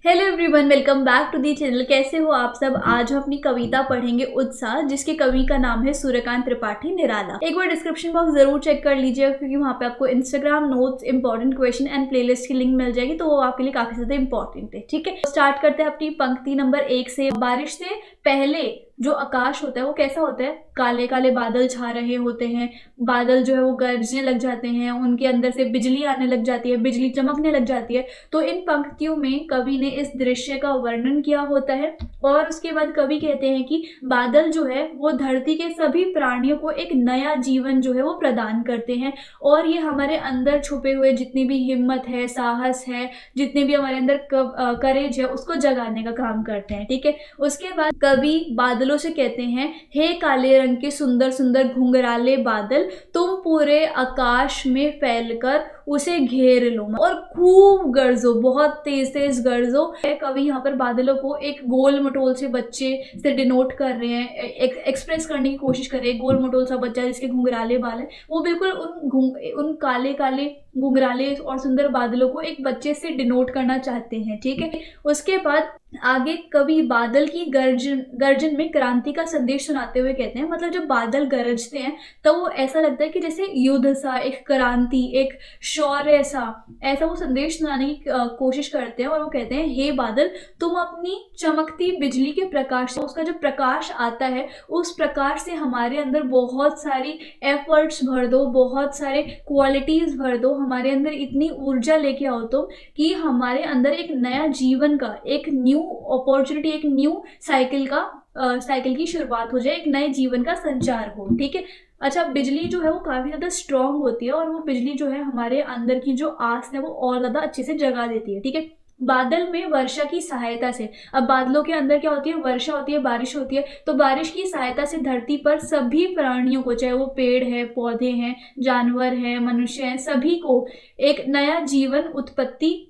Hello everyone, welcome back to the channel. कैसे हो आप सब। आज हम अपनी कविता पढ़ेंगे उत्साह, जिसके कवि का नाम है सूर्यकांत त्रिपाठी निराला। एक बार डिस्क्रिप्शन बॉक्स जरूर चेक कर लीजिएगा, क्योंकि वहाँ पे आपको Instagram notes, important question and playlist की लिंक मिल जाएगी, तो वो आपके लिए काफी ज्यादा इंपॉर्टेंट है। ठीक है, स्टार्ट करते हैं अपनी पंक्ति नंबर 1 से। बारिश से पहले जो आकाश होता है वो कैसा होता है? काले काले बादल छा रहे होते हैं। बादल जो है वो गरजने लग जाते हैं, उनके अंदर से बिजली आने लग जाती है, बिजली चमकने लग जाती है। तो इन पंक्तियों में कवि ने इस दृश्य का वर्णन किया होता है, और उसके बाद कवि कहते हैं कि बादल जो है वो धरती के सभी प्राणियों को एक नया जीवन जो है वो प्रदान करते हैं, और ये हमारे अंदर छुपे हुए जितनी भी हिम्मत है, साहस है, जितने भी हमारे अंदर करेज है, उसको जगाने का काम करते हैं। ठीक है, उसके बाद कवि बादलों से कहते हैं, हे काले रंग के सुंदर सुंदर घुंघराले बादल, तुम पूरे आकाश में फैलकर उसे घेर लो और खूब गरजो, बहुत तेज तेज गरजो। कवि यहाँ पर बादलों को एक गोल मटोल से बच्चे से डिनोट कर रहे हैं, एक्सप्रेस करने की कोशिश कर रहे हैं। गोल मटोल सा बच्चा जिसके घुंघराले बाल है, वो बिल्कुल उन काले काले घुंघराले और सुंदर बादलों को एक बच्चे से डिनोट करना चाहते हैं। ठीक है, उसके बाद आगे कवि बादल की गर्जन में क्रांति का संदेश सुनाते हुए कहते हैं, मतलब जब बादल गरजते हैं तो वो ऐसा लगता है कि जैसे युद्ध सा, एक क्रांति, एक शौर्य सा, ऐसा वो संदेश सुनाने की कोशिश करते हैं। और वो कहते हैं, हे बादल, तुम अपनी चमकती बिजली के प्रकाश से, उसका जो प्रकाश आता है उस प्रकाश से हमारे अंदर बहुत सारी एफर्ट्स भर दो, बहुत सारे क्वालिटीज भर दो, हमारे अंदर इतनी ऊर्जा लेके आओ तुम कि हमारे अंदर एक नया जीवन का, एक न्यू अपॉर्चुनिटी, एक न्यू साइकिल की शुरुआत हो जाए, एक नए जीवन का संचार हो। ठीक है, अच्छा, बिजली जो है वो काफी ज्यादा स्ट्रांग होती है, और वो बिजली जो है हमारे अंदर की जो आस है वो और ज्यादा अच्छे से जगा देती है। ठीक है, बादल में वर्षा की सहायता से, अब बादलों के अंदर क्या होती है? वर्षा होती है, बारिश होती है। तो बारिश की सहायता से धरती पर सभी प्राणियों को, चाहे वो पेड़ है, पौधे हैं, जानवर हैं, मनुष्य हैं, सभी को एक नया जीवन उत्पत्ति,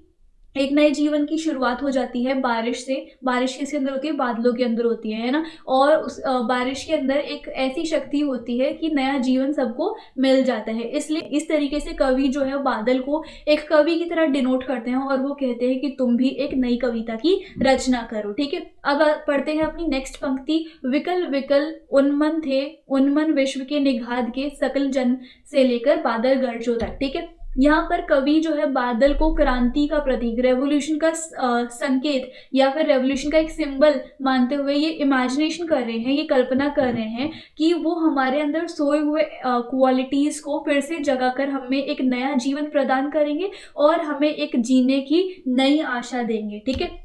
एक नए जीवन की शुरुआत हो जाती है बारिश से। बारिश किसके अंदर होती है? बादलों के अंदर होती है ना। और उस बारिश के अंदर एक ऐसी शक्ति होती है कि नया जीवन सबको मिल जाता है। इसलिए इस तरीके से कवि जो है बादल को एक कवि की तरह डिनोट करते हैं, और वो कहते हैं कि तुम भी एक नई कविता की रचना करो। ठीक है, अब पढ़ते हैं अपनी नेक्स्ट पंक्ति। विकल विकल उन्मन थे, उन्मन विश्व के निघाद के, सकल जन से लेकर बादल गरजों तक। ठीक है, यहाँ पर कवि जो है बादल को क्रांति का प्रतीक, रेवोल्यूशन का संकेत, या फिर रेवोल्यूशन का एक सिंबल मानते हुए ये इमेजिनेशन कर रहे हैं, ये कल्पना कर रहे हैं कि वो हमारे अंदर सोए हुए क्वालिटीज को फिर से जगाकर हमें एक नया जीवन प्रदान करेंगे, और हमें एक जीने की नई आशा देंगे। ठीक है,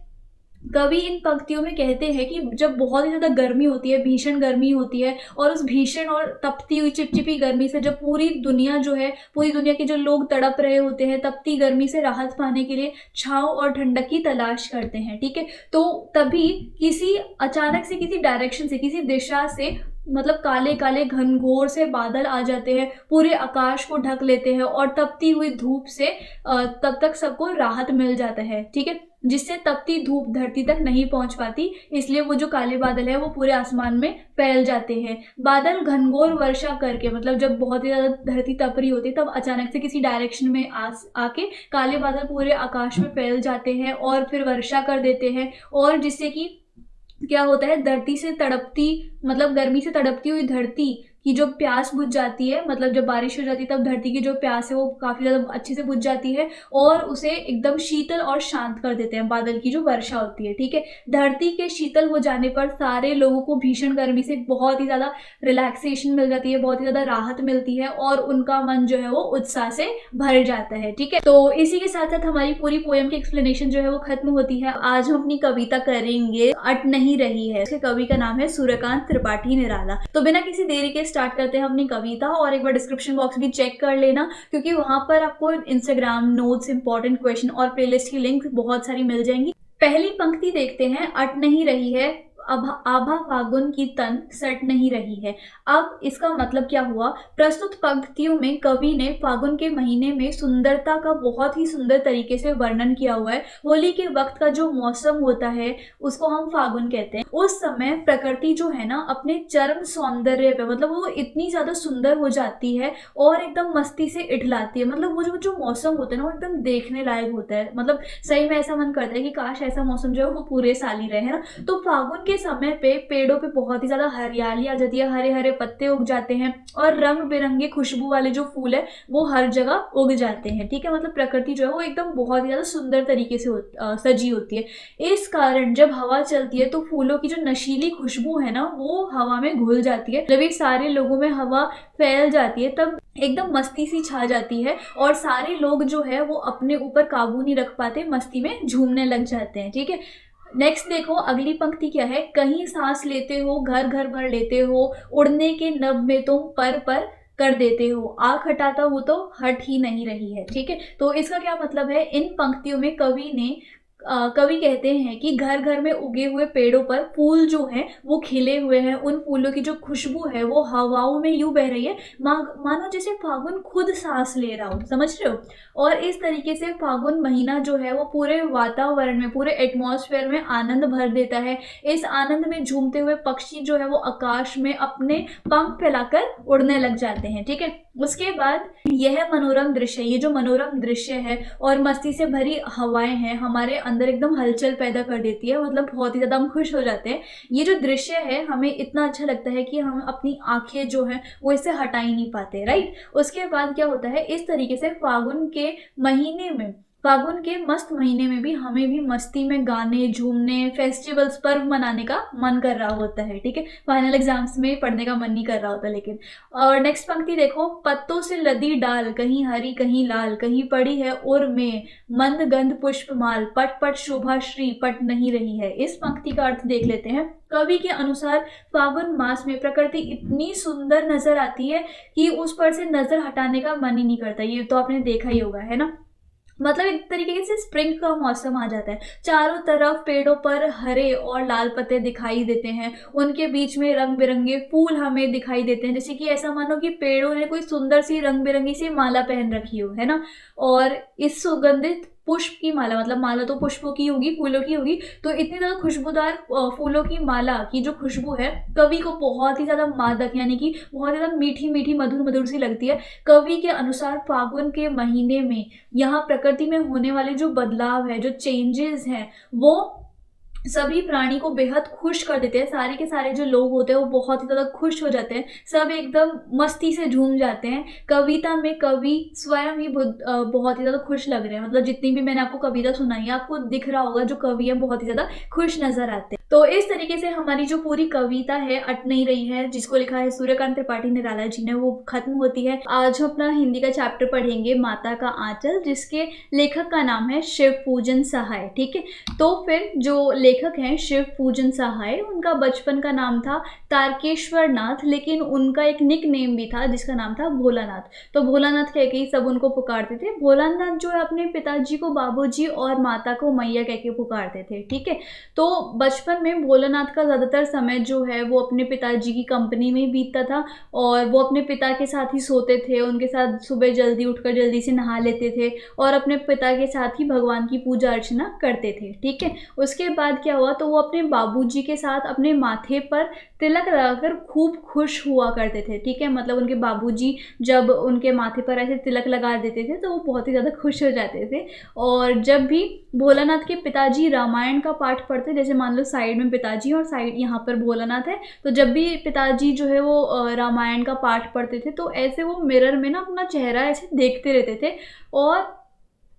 कवि इन पंक्तियों में कहते हैं कि जब बहुत ही ज्यादा गर्मी होती है, भीषण गर्मी होती है, और उस भीषण और तपती हुई चिपचिपी गर्मी से जब पूरी दुनिया जो है, पूरी दुनिया के जो लोग तड़प रहे होते हैं, तपती गर्मी से राहत पाने के लिए छांव और ठंडक की तलाश करते हैं। ठीक है, तो तभी किसी अचानक से, किसी डायरेक्शन से, किसी दिशा से, मतलब काले काले घनघोर से बादल आ जाते हैं, पूरे आकाश को ढक लेते हैं, और तपती हुई धूप से तब तक सबको राहत मिल जाता है। ठीक है, जिससे तपती धूप धरती तक नहीं पहुंच पाती, इसलिए वो जो काले बादल है वो पूरे आसमान में फैल जाते हैं। बादल घनघोर वर्षा करके, मतलब जब बहुत ही ज्यादा धरती तप रही होती है, तब अचानक से किसी डायरेक्शन में आके काले बादल पूरे आकाश में फैल जाते हैं और फिर वर्षा कर देते हैं, और जिससे कि क्या होता है, धरती से तड़पती, मतलब गर्मी से तड़पती हुई धरती की जो प्यास बुझ जाती है, मतलब जब बारिश हो जाती है तब धरती की जो प्यास है वो काफी ज्यादा अच्छे से बुझ जाती है, और उसे एकदम शीतल और शांत कर देते हैं बादल की जो वर्षा होती है। ठीक है, धरती के शीतल हो जाने पर सारे लोगों को भीषण गर्मी से बहुत ही ज्यादा रिलैक्सेशन मिल जाती है, बहुत ही ज्यादा राहत मिलती है, और उनका मन जो है वो उत्साह से भर जाता है। ठीक है, तो इसी के साथ साथ हमारी पूरी पोएम की एक्सप्लेनेशन जो है वो खत्म होती है। आज हम अपनी कविता करेंगे अट नहीं रही है। इसके कवि का नाम है सूर्यकांत त्रिपाठी निराला। तो बिना किसी देरी के स्टार्ट करते हैं अपनी कविता, और एक बार डिस्क्रिप्शन बॉक्स भी चेक कर लेना, क्योंकि वहां पर आपको इंस्टाग्राम नोट्स, इंपॉर्टेंट क्वेश्चन और प्लेलिस्ट की लिंक बहुत सारी मिल जाएंगी। पहली पंक्ति देखते हैं। अट नहीं रही है, आभा फागुन की तन सट नहीं रही है। अब इसका मतलब क्या हुआ? प्रस्तुत पंक्तियों में कवि ने फागुन के महीने में सुंदरता का बहुत ही सुंदर तरीके से वर्णन किया हुआ है। होली के वक्त का जो मौसम होता है उसको हम फागुन कहते हैं। उस समय प्रकृति जो है ना अपने चरम सौंदर्य पे, मतलब वो इतनी ज्यादा सुंदर हो जाती है और एकदम मस्ती से इठलाती है। मतलब वो जो मौसम होता है ना वो एकदम देखने लायक होता है। मतलब सही में ऐसा मन करता है कि काश ऐसा मौसम जो है वो पूरे साल ही रहे, है ना। तो फागुन के समय पे पेड़ों पे बहुत ही ज्यादा हरियाली आ जाती है, हरे हरे पत्ते उग जाते हैं और रंग बिरंगे खुशबू वाले जो फूल है वो हर जगह उग जाते हैं। ठीक है, मतलब प्रकृति जो है वो एकदम बहुत ही ज्यादा सुंदर तरीके से सजी होती है। इस कारण जब हवा चलती है तो फूलों की जो नशीली खुशबू है ना वो हवा में घुल जाती है। जब ये सारे लोगों में हवा फैल जाती है तब एकदम मस्ती सी छा जाती है और सारे लोग जो है वो अपने ऊपर काबू नहीं रख पाते, मस्ती में झूमने लग जाते हैं। ठीक है, नेक्स्ट देखो अगली पंक्ति क्या है। कहीं सांस लेते हो घर घर भर लेते हो, उड़ने के नभ में तुम पर पर कर देते हो, आंख हटाता हूं तो हट ही नहीं रही है। ठीक है, तो इसका क्या मतलब है? इन पंक्तियों में कवि कहते हैं कि घर घर में उगे हुए पेड़ों पर फूल जो हैं वो खिले हुए हैं। उन फूलों की जो खुशबू है वो हवाओं में यूं बह रही है मानो जैसे फागुन खुद सांस ले रहा हो, समझ रहे हो। और इस तरीके से फागुन महीना जो है वो पूरे वातावरण में, पूरे एटमॉस्फेयर में आनंद भर देता है। इस आनंद में झूमते हुए पक्षी जो है वो आकाश में अपने पंख फैलाकर उड़ने लग जाते हैं। ठीक है, उसके बाद यह मनोरम दृश्य, ये जो मनोरम दृश्य है और मस्ती से भरी हवाएं हैं हमारे अंदर एकदम हलचल पैदा कर देती है। मतलब बहुत ही ज्यादा हम खुश हो जाते हैं। ये जो दृश्य है हमें इतना अच्छा लगता है कि हम अपनी आंखें जो है वो इससे हटा ही नहीं पाते, राइट। उसके बाद क्या होता है, इस तरीके से फागुन के मस्त महीने में भी हमें भी मस्ती में गाने, झूमने, फेस्टिवल्स, पर्व मनाने का मन कर रहा होता है। ठीक है, फाइनल एग्जाम्स में पढ़ने का मन नहीं कर रहा होता लेकिन। और नेक्स्ट पंक्ति देखो। पत्तों से लदी डाल, कहीं हरी कहीं लाल, कहीं पड़ी है उर में मंद गंध पुष्प माल, पट पट शोभा श्री पट नहीं रही है। इस पंक्ति का अर्थ देख लेते हैं। कवि के अनुसार फागुन मास में प्रकृति इतनी सुंदर नजर आती है कि उस पर से नजर हटाने का मन ही नहीं करता। ये तो आपने देखा ही होगा, है ना। मतलब एक तरीके से स्प्रिंग का मौसम आ जाता है। चारों तरफ पेड़ों पर हरे और लाल पत्ते दिखाई देते हैं, उनके बीच में रंग बिरंगे फूल हमें दिखाई देते हैं। जैसे कि ऐसा मानो कि पेड़ों ने कोई सुंदर सी रंग बिरंगी सी माला पहन रखी हो, है ना। और इस सुगंधित पुष्प की माला, मतलब माला तो पुष्पों की होगी, फूलों की होगी, तो इतनी ज्यादा खुशबूदार फूलों की माला की जो खुशबू है कवि को बहुत ही ज्यादा मादक, यानी कि बहुत ज्यादा मीठी मीठी मधुर मधुर सी लगती है। कवि के अनुसार फागुन के महीने में यहाँ प्रकृति में होने वाले जो बदलाव है, जो चेंजेस हैं, वो सभी प्राणी को बेहद खुश कर देते हैं। सारे के सारे जो लोग होते हैं वो बहुत ही ज्यादा खुश हो जाते हैं, सब एकदम मस्ती से झूम जाते हैं। कविता में कवि स्वयं ही बहुत ही ज्यादा खुश लग रहे हैं। मतलब जितनी भी मैंने आपको कविता सुनाई है आपको दिख रहा होगा जो कवि है बहुत ही ज्यादा खुश नजर आते हैं। तो इस तरीके से हमारी जो पूरी कविता है अट नहीं रही है, जिसको लिखा है सूर्यकांत त्रिपाठी निराला जी ने, वो खत्म होती है। आज हम अपना हिंदी का चैप्टर पढ़ेंगे माता का आंचल, जिसके लेखक का नाम है शिव पूजन सहाय। ठीक है, तो फिर जो लेखक हैं शिव पूजन सहाय, उनका बचपन का नाम था तारकेश्वर नाथ, लेकिन उनका एक निक नेम भी था जिसका नाम था भोलानाथ। तो भोलानाथ कह के ही सब उनको पुकारते थे। भोलानाथ जो है अपने पिताजी को बाबूजी और माता को मैया कह के पुकारते थे। ठीक है, तो बचपन में भोलानाथ का ज़्यादातर समय जो है वो अपने पिताजी की कंपनी में बीतता था और वो अपने पिता के साथ ही सोते थे, उनके साथ सुबह जल्दी उठकर जल्दी से नहा लेते थे और अपने पिता के साथ ही भगवान की पूजा अर्चना करते थे। ठीक है, उसके बाद क्या हुआ, तो वो अपने बाबूजी के साथ अपने माथे पर तिलक लगाकर खूब खुश हुआ करते थे। ठीक है, मतलब उनके बाबूजी जब उनके माथे पर ऐसे तिलक लगा देते थे तो वो बहुत ही ज़्यादा खुश हो जाते थे। और जब भी भोलानाथ के पिताजी रामायण का पाठ पढ़ते, जैसे मान लो साइड में पिताजी और साइड यहाँ पर भोलानाथ है, तो जब भी पिताजी जो है वो रामायण का पाठ पढ़ते थे तो ऐसे वो मिरर में ना अपना चेहरा ऐसे देखते रहते थे और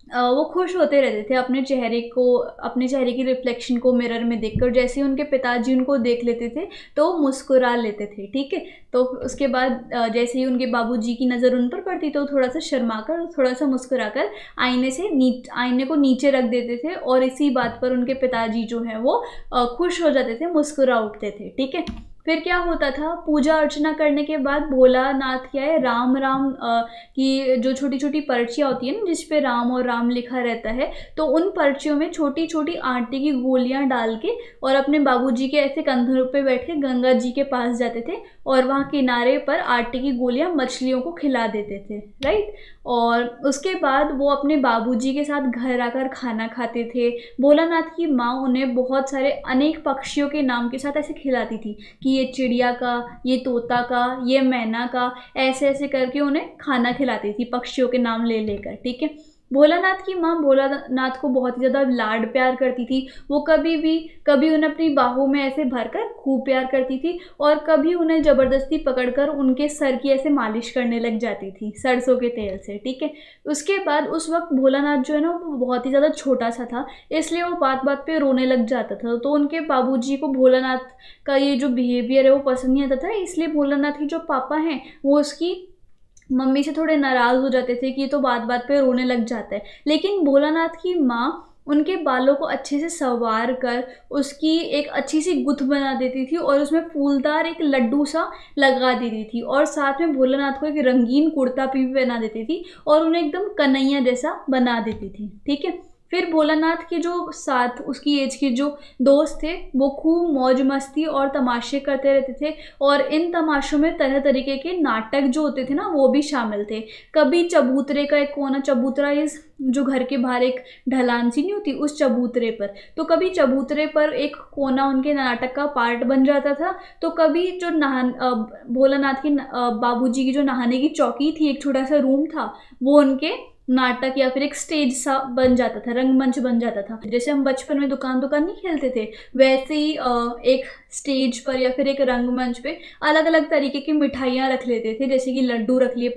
वो खुश होते रहते थे अपने चेहरे की रिफ्लेक्शन को मिरर में देखकर। जैसे उनके पिताजी उनको देख लेते थे तो मुस्कुरा लेते थे। ठीक है, तो उसके बाद जैसे ही उनके बाबूजी की नज़र उन पर पड़ती तो थोड़ा सा शर्माकर, थोड़ा सा मुस्कुराकर आईने को नीचे रख देते थे और इसी बात पर उनके पिताजी जो है वो खुश हो जाते थे, मुस्कुरा उठते थे। ठीक है, फिर क्या होता था, पूजा अर्चना करने के बाद भोलानाथ क्या है, राम राम की जो छोटी छोटी पर्चियाँ होती है ना जिस पे राम और राम लिखा रहता है, तो उन पर्चियों में छोटी छोटी आटे की गोलियां डाल के और अपने बाबूजी के ऐसे कंधों पे बैठ के गंगा जी के पास जाते थे और वहाँ किनारे पर आटे की गोलियां मछलियों को खिला देते थे, राइट। और उसके बाद वो अपने बाबूजी के साथ घर आकर खाना खाते थे। भोलानाथ की माँ उन्हें बहुत सारे अनेक पक्षियों के नाम के साथ ऐसे खिलाती थी कि ये चिड़िया का, ये तोता का, ये मैना का, ऐसे ऐसे करके उन्हें खाना खिलाती थी पक्षियों के नाम ले लेकर, ठीक है। भोलानाथ की माँ भोलानाथ को बहुत ही ज़्यादा लाड प्यार करती थी। वो कभी उन्हें अपनी बाहों में ऐसे भरकर खूब प्यार करती थी और कभी उन्हें ज़बरदस्ती पकड़कर उनके सर की ऐसे मालिश करने लग जाती थी सरसों के तेल से, ठीक है। उसके बाद उस वक्त भोलानाथ जो है ना वो बहुत ही ज़्यादा छोटा सा था, इसलिए वो बात बात पे रोने लग जाता था। तो उनके बाबूजी को भोलानाथ का ये जो बिहेवियर है वो पसंद नहीं आता था, इसलिए भोलानाथ के जो पापा हैं वो उसकी मम्मी से थोड़े नाराज़ हो जाते थे कि ये तो बात बात पे रोने लग जाता है। लेकिन भोलानाथ की माँ उनके बालों को अच्छे से संवार कर उसकी एक अच्छी सी गुत्थ बना देती थी और उसमें फूलदार एक लड्डू सा लगा देती थी और साथ में भोलानाथ को एक रंगीन कुर्ता भी पहना देती थी और उन्हें एकदम कन्हैया जैसा बना देती थी, ठीक है। फिर भोलानाथ के जो साथ उसकी एज के जो दोस्त थे वो खूब मौज मस्ती और तमाशे करते रहते थे और इन तमाशों में तरह तरीके के नाटक जो होते थे ना वो भी शामिल थे। कभी चबूतरे का एक कोना, चबूतरा इस जो घर के बाहर एक ढलान सी नहीं होती उस चबूतरे पर, तो कभी चबूतरे पर एक कोना उनके नाटक का पार्ट बन जाता था। तो कभी जो भोलानाथ की बाबूजी की जो नहाने की चौकी थी, एक छोटा सा रूम था, वो उनके नाटक या फिर एक स्टेज सा बन जाता था, रंगमंच बन जाता था। जैसे हम बचपन में दुकान नहीं खेलते थे, वैसे ही एक स्टेज पर या फिर एक रंगमंच पे अलग अलग तरीके की मिठाइयाँ रख लेते थे, जैसे कि लड्डू रख लिए,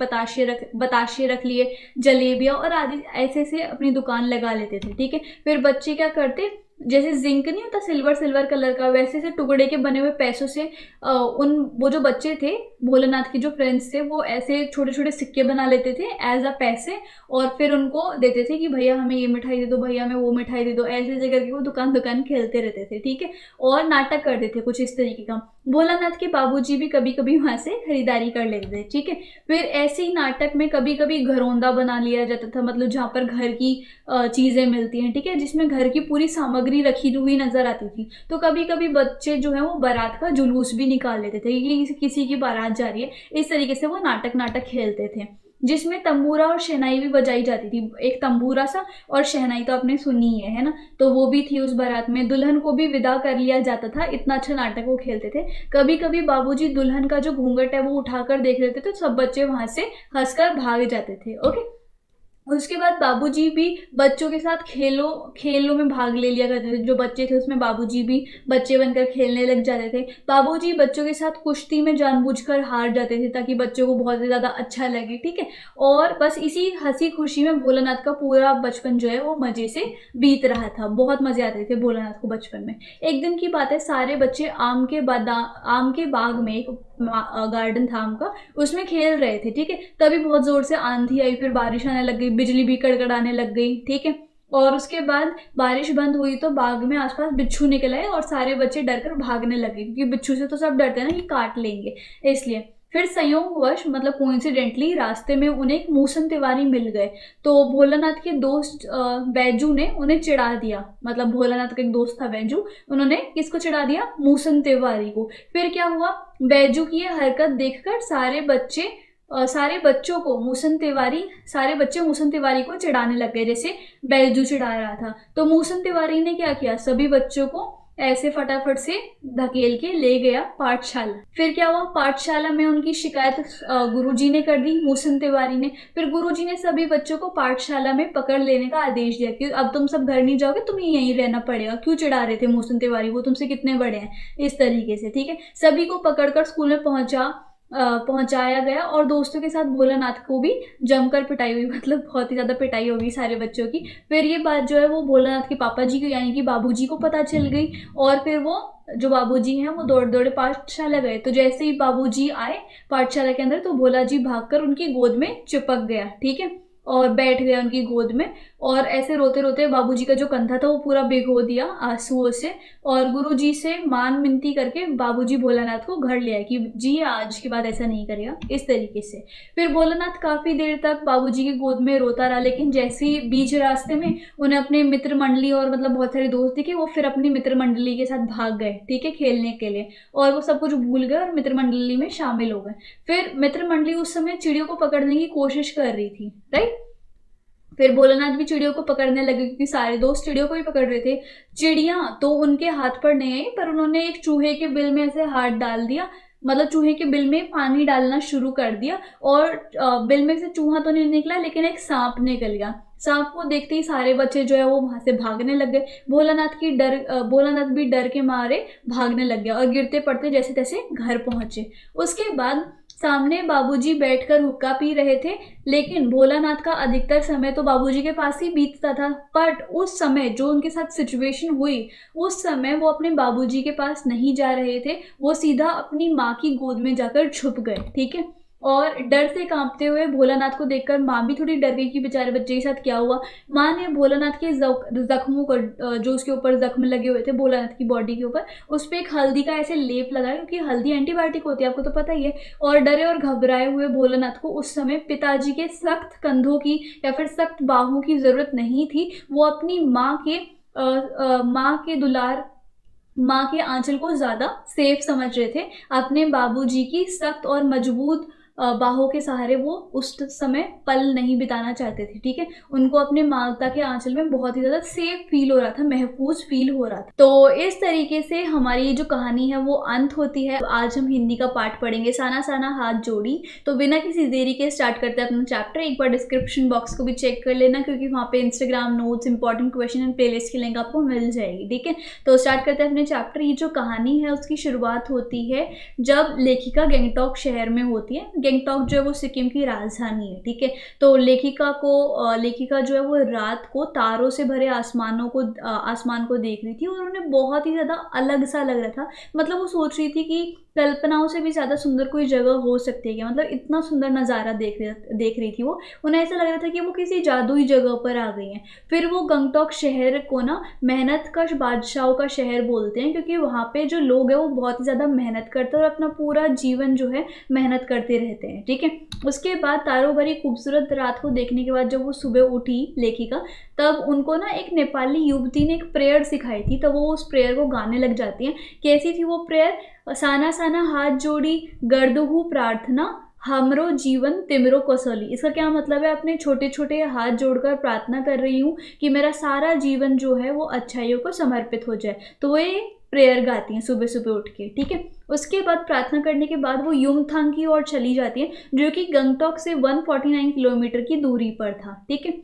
बताशे रख लिए, जलेबियाँ और आदि ऐसे से अपनी दुकान लगा लेते थे, ठीक है। फिर बच्चे क्या करते, जैसे जिंक नहीं होता सिल्वर कलर का, वैसे से टुकड़े के बने हुए पैसों से वो जो बच्चे थे भोलेनाथ के जो फ्रेंड्स थे वो ऐसे छोटे छोटे सिक्के बना लेते थे एज अ पैसे और फिर उनको देते थे कि भैया हमें ये मिठाई दे दो, भैया हमें वो मिठाई दे दो, ऐसे ऐसे करके वो दुकान खेलते रहते थे, ठीक है। और नाटक करते थे कुछ इस तरीके का। भोलानाथ के बाबूजी भी कभी कभी वहाँ से खरीदारी कर लेते थे, ठीक है। फिर ऐसे ही नाटक में कभी कभी घरौंदा बना लिया जाता था, मतलब जहाँ पर घर की चीज़ें मिलती हैं, ठीक है, जिसमें घर की पूरी सामग्री रखी हुई नजर आती थी। तो कभी कभी बच्चे जो है वो बारात का जुलूस भी निकाल लेते थे कि किसी की बारात जा रही है, इस तरीके से वो नाटक खेलते थे जिसमें तंबूरा और शहनाई भी बजाई जाती थी। एक तंबूरा सा और शहनाई तो आपने सुनी ही है ना, तो वो भी थी उस बारात में। दुल्हन को भी विदा कर लिया जाता था, इतना अच्छा नाटक वो खेलते थे। कभी कभी बाबूजी दुल्हन का जो घूंघट है वो उठाकर देख लेते थे, तो सब बच्चे वहां से हंसकर भाग जाते थे, ओके। उसके बाद बाबूजी भी बच्चों के साथ खेलों में भाग ले लिया करते थे। जो बच्चे थे उसमें बाबूजी भी बच्चे बनकर खेलने लग जाते थे। बाबूजी बच्चों के साथ कुश्ती में जानबूझकर हार जाते थे ताकि बच्चों को बहुत ज़्यादा अच्छा लगे, ठीक है। और बस इसी हंसी खुशी में भोलानाथ का पूरा बचपन जो है वो मज़े से बीत रहा था। बहुत मज़े आते थे भोलानाथ को बचपन में। एक दिन की बात है, सारे बच्चे आम के बाग में, एक गार्डन था आम का, उसमें खेल रहे थे, ठीक है। तभी बहुत जोर से आंधी आई, फिर बारिश आने लग गई, बिजली भी कड़कड़ाने लग गई, ठीक है। और उसके बाद बारिश बंद हुई तो बाग में आसपास बिच्छू निकल आए और सारे बच्चे डरकर भागने लगे, क्योंकि बिच्छू से तो सब डरते हैं ना कि काट लेंगे, इसलिए। फिर संयोगवश, मतलब कोइंसिडेंटली, रास्ते में उन्हें एक मूसन तिवारी मिल गए। तो भोलानाथ के दोस्त बैजू ने उन्हें चिढ़ा दिया, मतलब भोलानाथ का एक दोस्त था बैजू, उन्होंने किसको चिढ़ा दिया? मूसन तिवारी को। फिर क्या हुआ, बैजू की ये हरकत देखकर सारे बच्चे मूसन तिवारी को चिढ़ाने लग गए, जैसे बैजू चिढ़ा रहा था। तो मूसन तिवारी ने क्या किया, सभी बच्चों को ऐसे फटाफट से धकेल के ले गया पाठशाला। फिर क्या हुआ, पाठशाला में उनकी शिकायत गुरुजी ने कर दी, मूसन तिवारी ने। फिर गुरुजी ने सभी बच्चों को पाठशाला में पकड़ लेने का आदेश दिया कि अब तुम सब घर नहीं जाओगे, तुम्हें यहीं रहना पड़ेगा। क्यों चिढ़ा रहे थे मूसन तिवारी, वो तुमसे कितने बड़े हैं, इस तरीके से, ठीक है। सभी को पकड़कर स्कूल में पहुंचाया गया और दोस्तों के साथ भोलानाथ को भी जमकर पिटाई हुई, मतलब बहुत ही ज़्यादा पिटाई होगी सारे बच्चों की। फिर ये बात जो है वो भोलानाथ के पापा जी को, यानी कि बाबूजी को पता चल गई और फिर वो जो बाबूजी हैं वो दौड़े पाठशाला गए। तो जैसे ही बाबूजी आए पाठशाला के अंदर तो भोला जी भागकर उनकी गोद में चिपक गया, ठीक है। और बैठ गया उनकी गोद में। और ऐसे रोते रोते बाबूजी का जो कंधा था वो पूरा भिगो दिया आंसुओं से, और गुरुजी से मान मिनती करके बाबूजी भोलानाथ को घर ले आए कि जी आज के बाद ऐसा नहीं करेगा, इस तरीके से। फिर भोलानाथ काफ़ी देर तक बाबूजी की गोद में रोता रहा, लेकिन जैसे ही बीच रास्ते में उन्हें अपने मित्र मंडली और मतलब बहुत सारे दोस्त दिखे, वो फिर अपनी मित्र मंडली के साथ भाग गए, ठीक है, खेलने के लिए, और वो सब कुछ भूल गए और मित्र मंडली में शामिल हो गए। फिर मित्र मंडली उस समय चिड़ियों को पकड़ने की कोशिश कर रही थी, राइट। फिर भोलानाथ भी चिड़ियों को पकड़ने लगे क्योंकि सारे दोस्त चिड़ियों को ही पकड़ रहे थे। चिड़िया तो उनके हाथ पर नहीं आई, पर उन्होंने एक चूहे के बिल में ऐसे हाथ डाल दिया, मतलब चूहे के बिल में पानी डालना शुरू कर दिया, और बिल में से चूहा तो नहीं निकला लेकिन एक सांप निकल गया। सांप को देखते ही सारे बच्चे जो है वो वहां से भागने लग गए। भोलानाथ भी डर के मारे भागने लग गया और गिरते पड़ते जैसे तैसे घर पहुंचे। उसके बाद सामने बाबूजी बैठकर हुक्का पी रहे थे, लेकिन भोलानाथ का अधिकतर समय तो बाबूजी के पास ही बीतता था। बट उस समय जो उनके साथ सिचुएशन हुई, उस समय वो अपने बाबूजी के पास नहीं जा रहे थे, वो सीधा अपनी माँ की गोद में जाकर छुप गए, ठीक है। और डर से कांपते हुए भोलानाथ को देखकर माँ भी थोड़ी डर गई कि बेचारे बच्चे के साथ क्या हुआ। माँ ने भोलानाथ के जख्मों को, जो उसके ऊपर जख्म लगे हुए थे भोलानाथ की बॉडी के ऊपर, उस पर एक हल्दी का ऐसे लेप लगाया, क्योंकि हल्दी एंटीबायोटिक होती है, आपको तो पता ही है। और डरे और घबराए हुए भोलानाथ को उस समय पिताजी के सख्त कंधों की या फिर सख्त बाहों की जरूरत नहीं थी। वो अपनी माँ के आंचल को ज़्यादा सेफ समझ रहे थे। अपने बाबूजी की सख्त और मजबूत बाहों के सहारे वो उस समय पल नहीं बिताना चाहते थे, ठीक है। उनको अपने माता के आंचल में बहुत ही ज़्यादा सेफ फील हो रहा था, महफूज फील हो रहा था। तो इस तरीके से हमारी ये जो कहानी है वो अंत होती है। आज हम हिंदी का पाठ पढ़ेंगे, साना साना हाथ जोड़ी। तो बिना किसी देरी के स्टार्ट करते हैं अपना चैप्टर। एक बार डिस्क्रिप्शन बॉक्स को भी चेक कर लेना, क्योंकि वहाँ पे Instagram notes, important question and playlist की लिंक आपको मिल जाएगी, ठीक है। तो स्टार्ट करते हैं अपने चैप्टर। ये जो कहानी है उसकी शुरुआत होती है जब लेखिका गंगटोक शहर में होती है। गंगटोक जो है वो सिक्किम की राजधानी है, ठीक है। तो लेखिका जो है वो रात को तारों से भरे आसमान को देख रही थी, और उन्हें बहुत ही ज़्यादा अलग सा लग रहा था। मतलब वो सोच रही थी कि कल्पनाओं से भी ज़्यादा सुंदर कोई जगह हो सकती है क्या, मतलब इतना सुंदर नज़ारा देख रही थी वो। उन्हें ऐसा लग रहा था कि वो किसी जादुई जगह पर आ गई हैं। फिर वो गंगटोक शहर को ना मेहनत कश बादशाहों का शहर बोलते हैं, क्योंकि वहाँ पे जो लोग हैं वो बहुत ही ज़्यादा मेहनत करते हैं और अपना पूरा जीवन जो है मेहनत करते रहते हैं, ठीक है। उसके बाद तारों भरी खूबसूरत रात को देखने के बाद जब वो सुबह उठी लेखिका, तब उनको ना एक नेपाली युवती ने एक प्रेयर सिखाई थी। तब वो उस प्रेयर को गाने लग जाती हैं। कैसी थी वो प्रेयर? साना साना हाथ जोड़ी गर्दहू प्रार्थना, हमरो जीवन तिमरो कसौली। इसका क्या मतलब है? अपने छोटे छोटे हाथ जोड़कर प्रार्थना कर रही हूँ कि मेरा सारा जीवन जो है वो अच्छाइयों को समर्पित हो जाए। तो वो ये प्रेयर गाती हैं सुबह सुबह उठ के, ठीक है। उसके बाद प्रार्थना करने के बाद वो युमथांग की ओर चली जाती है, जो कि गंगटोक से 149 किलोमीटर की दूरी पर था, ठीक है।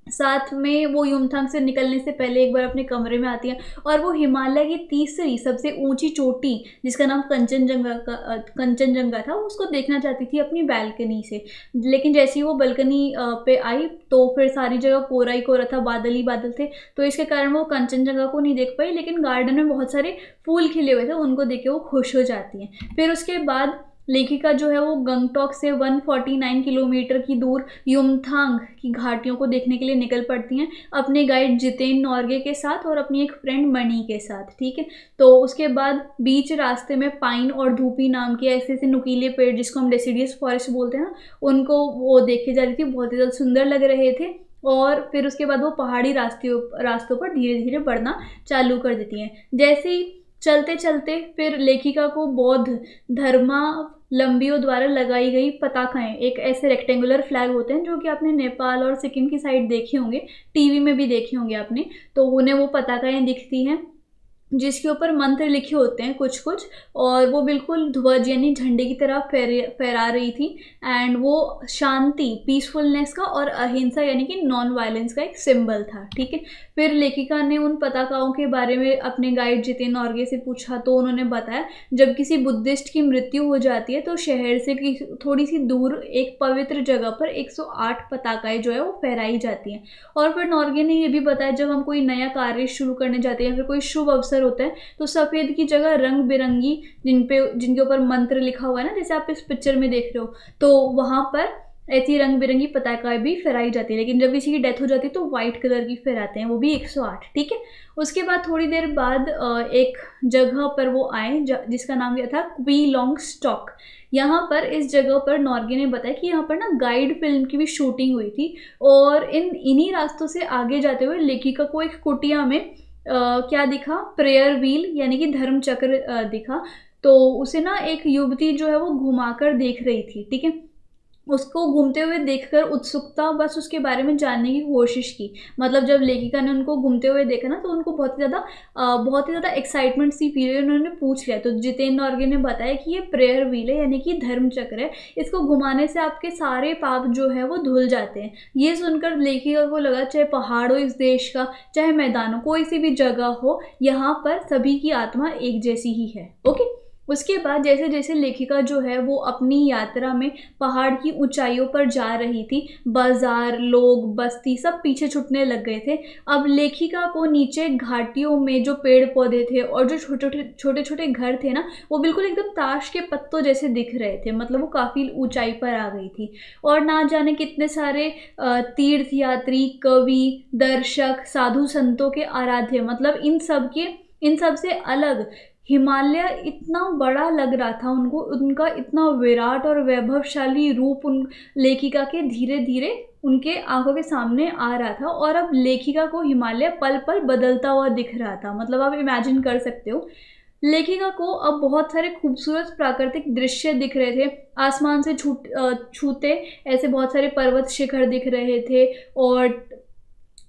साथ में वो युमथांग से निकलने से पहले एक बार अपने कमरे में आती हैं, और वो हिमालय की तीसरी सबसे ऊंची चोटी, जिसका नाम कंचनजंगा था, उसको देखना चाहती थी अपनी बैल्कनी से। लेकिन जैसे ही वो बालकनी पे आई तो फिर सारी जगह कोहरा ही कोहरा था, बादल ही बादल थे, तो इसके कारण वो कंचनजंगा को नहीं देख पाई। लेकिन गार्डन में बहुत सारे फूल खिले हुए थे, उनको देख के वो खुश हो जाती हैं। फिर उसके बाद लेखिका जो है वो गंगटोक से 149 किलोमीटर की दूर युमथांग की घाटियों को देखने के लिए निकल पड़ती हैं, अपने गाइड जितेन नॉर्गे के साथ और अपनी एक फ्रेंड मणि के साथ, ठीक है। तो उसके बाद बीच रास्ते में पाइन और धूपी नाम के ऐसे ऐसे नुकीले पेड़, जिसको हम डेसिडियस फॉरेस्ट बोलते हैं ना, उनको वो देखे जा रही थी, बहुत ही ज़्यादा सुंदर लग रहे थे। और फिर उसके बाद वो पहाड़ी रास्तों पर धीरे धीरे बढ़ना चालू कर देती हैं। जैसे ही चलते चलते फिर लेखिका को बौद्ध धर्मावलंबियों द्वारा लगाई गई पताकाएं, एक ऐसे रेक्टेंगुलर फ्लैग होते हैं जो कि आपने नेपाल और सिक्किम की साइड देखे होंगे, टीवी में भी देखे होंगे आपने, तो उन्हें वो पताकाएं दिखती हैं जिसके ऊपर मंत्र लिखे होते हैं कुछ कुछ, और वो बिल्कुल ध्वज यानी झंडे की तरह फहरा रही थी। एंड वो शांति, पीसफुलनेस का और अहिंसा यानी कि नॉन वायलेंस का एक सिंबल था, ठीक है। फिर लेखिका ने उन पताकाओं के बारे में अपने गाइड जितेन नॉर्गे से पूछा, तो उन्होंने बताया जब किसी बुद्धिस्ट की मृत्यु हो जाती है तो शहर से थोड़ी सी दूर एक पवित्र जगह पर 108 पताकाएं जो है वो फहराई जाती हैं। और फिर नॉर्गे ने ये भी बताया जब हम कोई नया कार्य शुरू करने जाते हैं या फिर कोई शुभ अवसर होता है तो सफ़ेद की जगह रंग बिरंगी जिनके ऊपर मंत्र लिखा हुआ है ना, जैसे आप इस पिक्चर में देख रहे हो, तो वहाँ पर ऐसी रंग बिरंगी पताकाएं भी फहराई जाती है, लेकिन जब किसी की डेथ हो जाती है तो वाइट कलर की फहराते हैं, वो भी 108। ठीक है। उसके बाद थोड़ी देर बाद एक जगह पर वो आए जिसका नाम दिया था क्वी लॉन्ग स्टॉक। यहाँ पर इस जगह पर नॉर्गे ने बताया कि यहाँ पर ना गाइड फिल्म की भी शूटिंग हुई थी, और इन्हीं रास्तों से आगे जाते हुए लेखिका को एक कुटिया में क्या दिखा, प्रेयर व्हील यानी कि धर्म चक्र दिखा। तो उसे ना एक युवती जो है वो घुमाकर देख रही थी। ठीक है। उसको घूमते हुए देखकर उत्सुकता बस उसके बारे में जानने की कोशिश की। मतलब जब लेखिका ने उनको घूमते हुए देखा ना, तो उनको बहुत ही ज़्यादा एक्साइटमेंट सी फील हुई। उन्होंने पूछ लिया, तो जितेंद्र नॉर्गे ने बताया कि ये प्रेयर व्हील है यानी कि धर्म चक्र है, इसको घुमाने से आपके सारे पाप जो है वो धुल जाते हैं। ये सुनकर लेखिका को लगा चाहे पहाड़ हो इस देश का, चाहे मैदान हो, कोई सी भी जगह हो, यहाँ पर सभी की आत्मा एक जैसी ही है। ओके। उसके बाद जैसे जैसे लेखिका जो है वो अपनी यात्रा में पहाड़ की ऊंचाइयों पर जा रही थी, बाजार, लोग, बस्ती सब पीछे छूटने लग गए थे। अब लेखिका को नीचे घाटियों में जो पेड़ पौधे थे और जो छोटे छोटे घर थे ना, वो बिल्कुल एकदम ताश के पत्तों जैसे दिख रहे थे। मतलब वो काफ़ी ऊंचाई पर आ गई थी, और ना जाने कितने सारे तीर्थ यात्री, कवि, दर्शक, साधु संतों के आराध्य, मतलब इन सब से अलग हिमालय इतना बड़ा लग रहा था उनको। उनका इतना विराट और वैभवशाली रूप उन लेखिका के धीरे धीरे उनके आंखों के सामने आ रहा था, और अब लेखिका को हिमालय पल पल बदलता हुआ दिख रहा था। मतलब आप इमेजिन कर सकते हो, लेखिका को अब बहुत सारे खूबसूरत प्राकृतिक दृश्य दिख रहे थे। आसमान से छूते ऐसे बहुत सारे पर्वत शिखर दिख रहे थे, और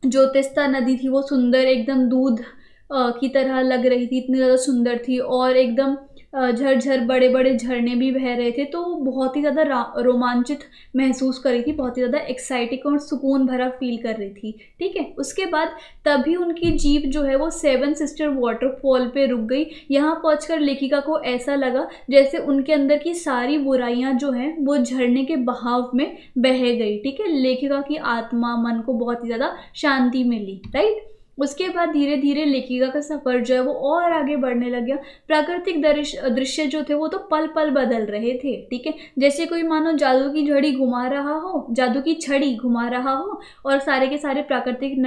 जो तिस्ता नदी थी वो सुंदर एकदम दूध की तरह लग रही थी, इतनी ज़्यादा सुंदर थी, और एकदम झरझर बड़े बड़े झरने भी बह रहे थे। तो बहुत ही ज़्यादा रोमांचित महसूस कर रही थी, बहुत ही ज़्यादा एक्साइटिंग और सुकून भरा फील कर रही थी। ठीक है। उसके बाद तभी उनकी जीप जो है वो 7 सिस्टर वाटरफॉल पे रुक गई। यहाँ पहुंचकर लेखिका को ऐसा लगा जैसे उनके अंदर की सारी बुराइयां जो हैं वो झरने के बहाव में बह गई। ठीक है। लेखिका की आत्मा, मन को बहुत ही ज़्यादा शांति मिली। राइट। उसके बाद धीरे धीरे लेखिका का सफ़र जो है वो और आगे बढ़ने लग गया। प्राकृतिक दृश्य जो थे वो तो पल पल बदल रहे थे। ठीक है। जैसे कोई मानो जादू की छड़ी घुमा रहा हो, जादू की छड़ी घुमा रहा हो, और सारे के सारे प्राकृतिक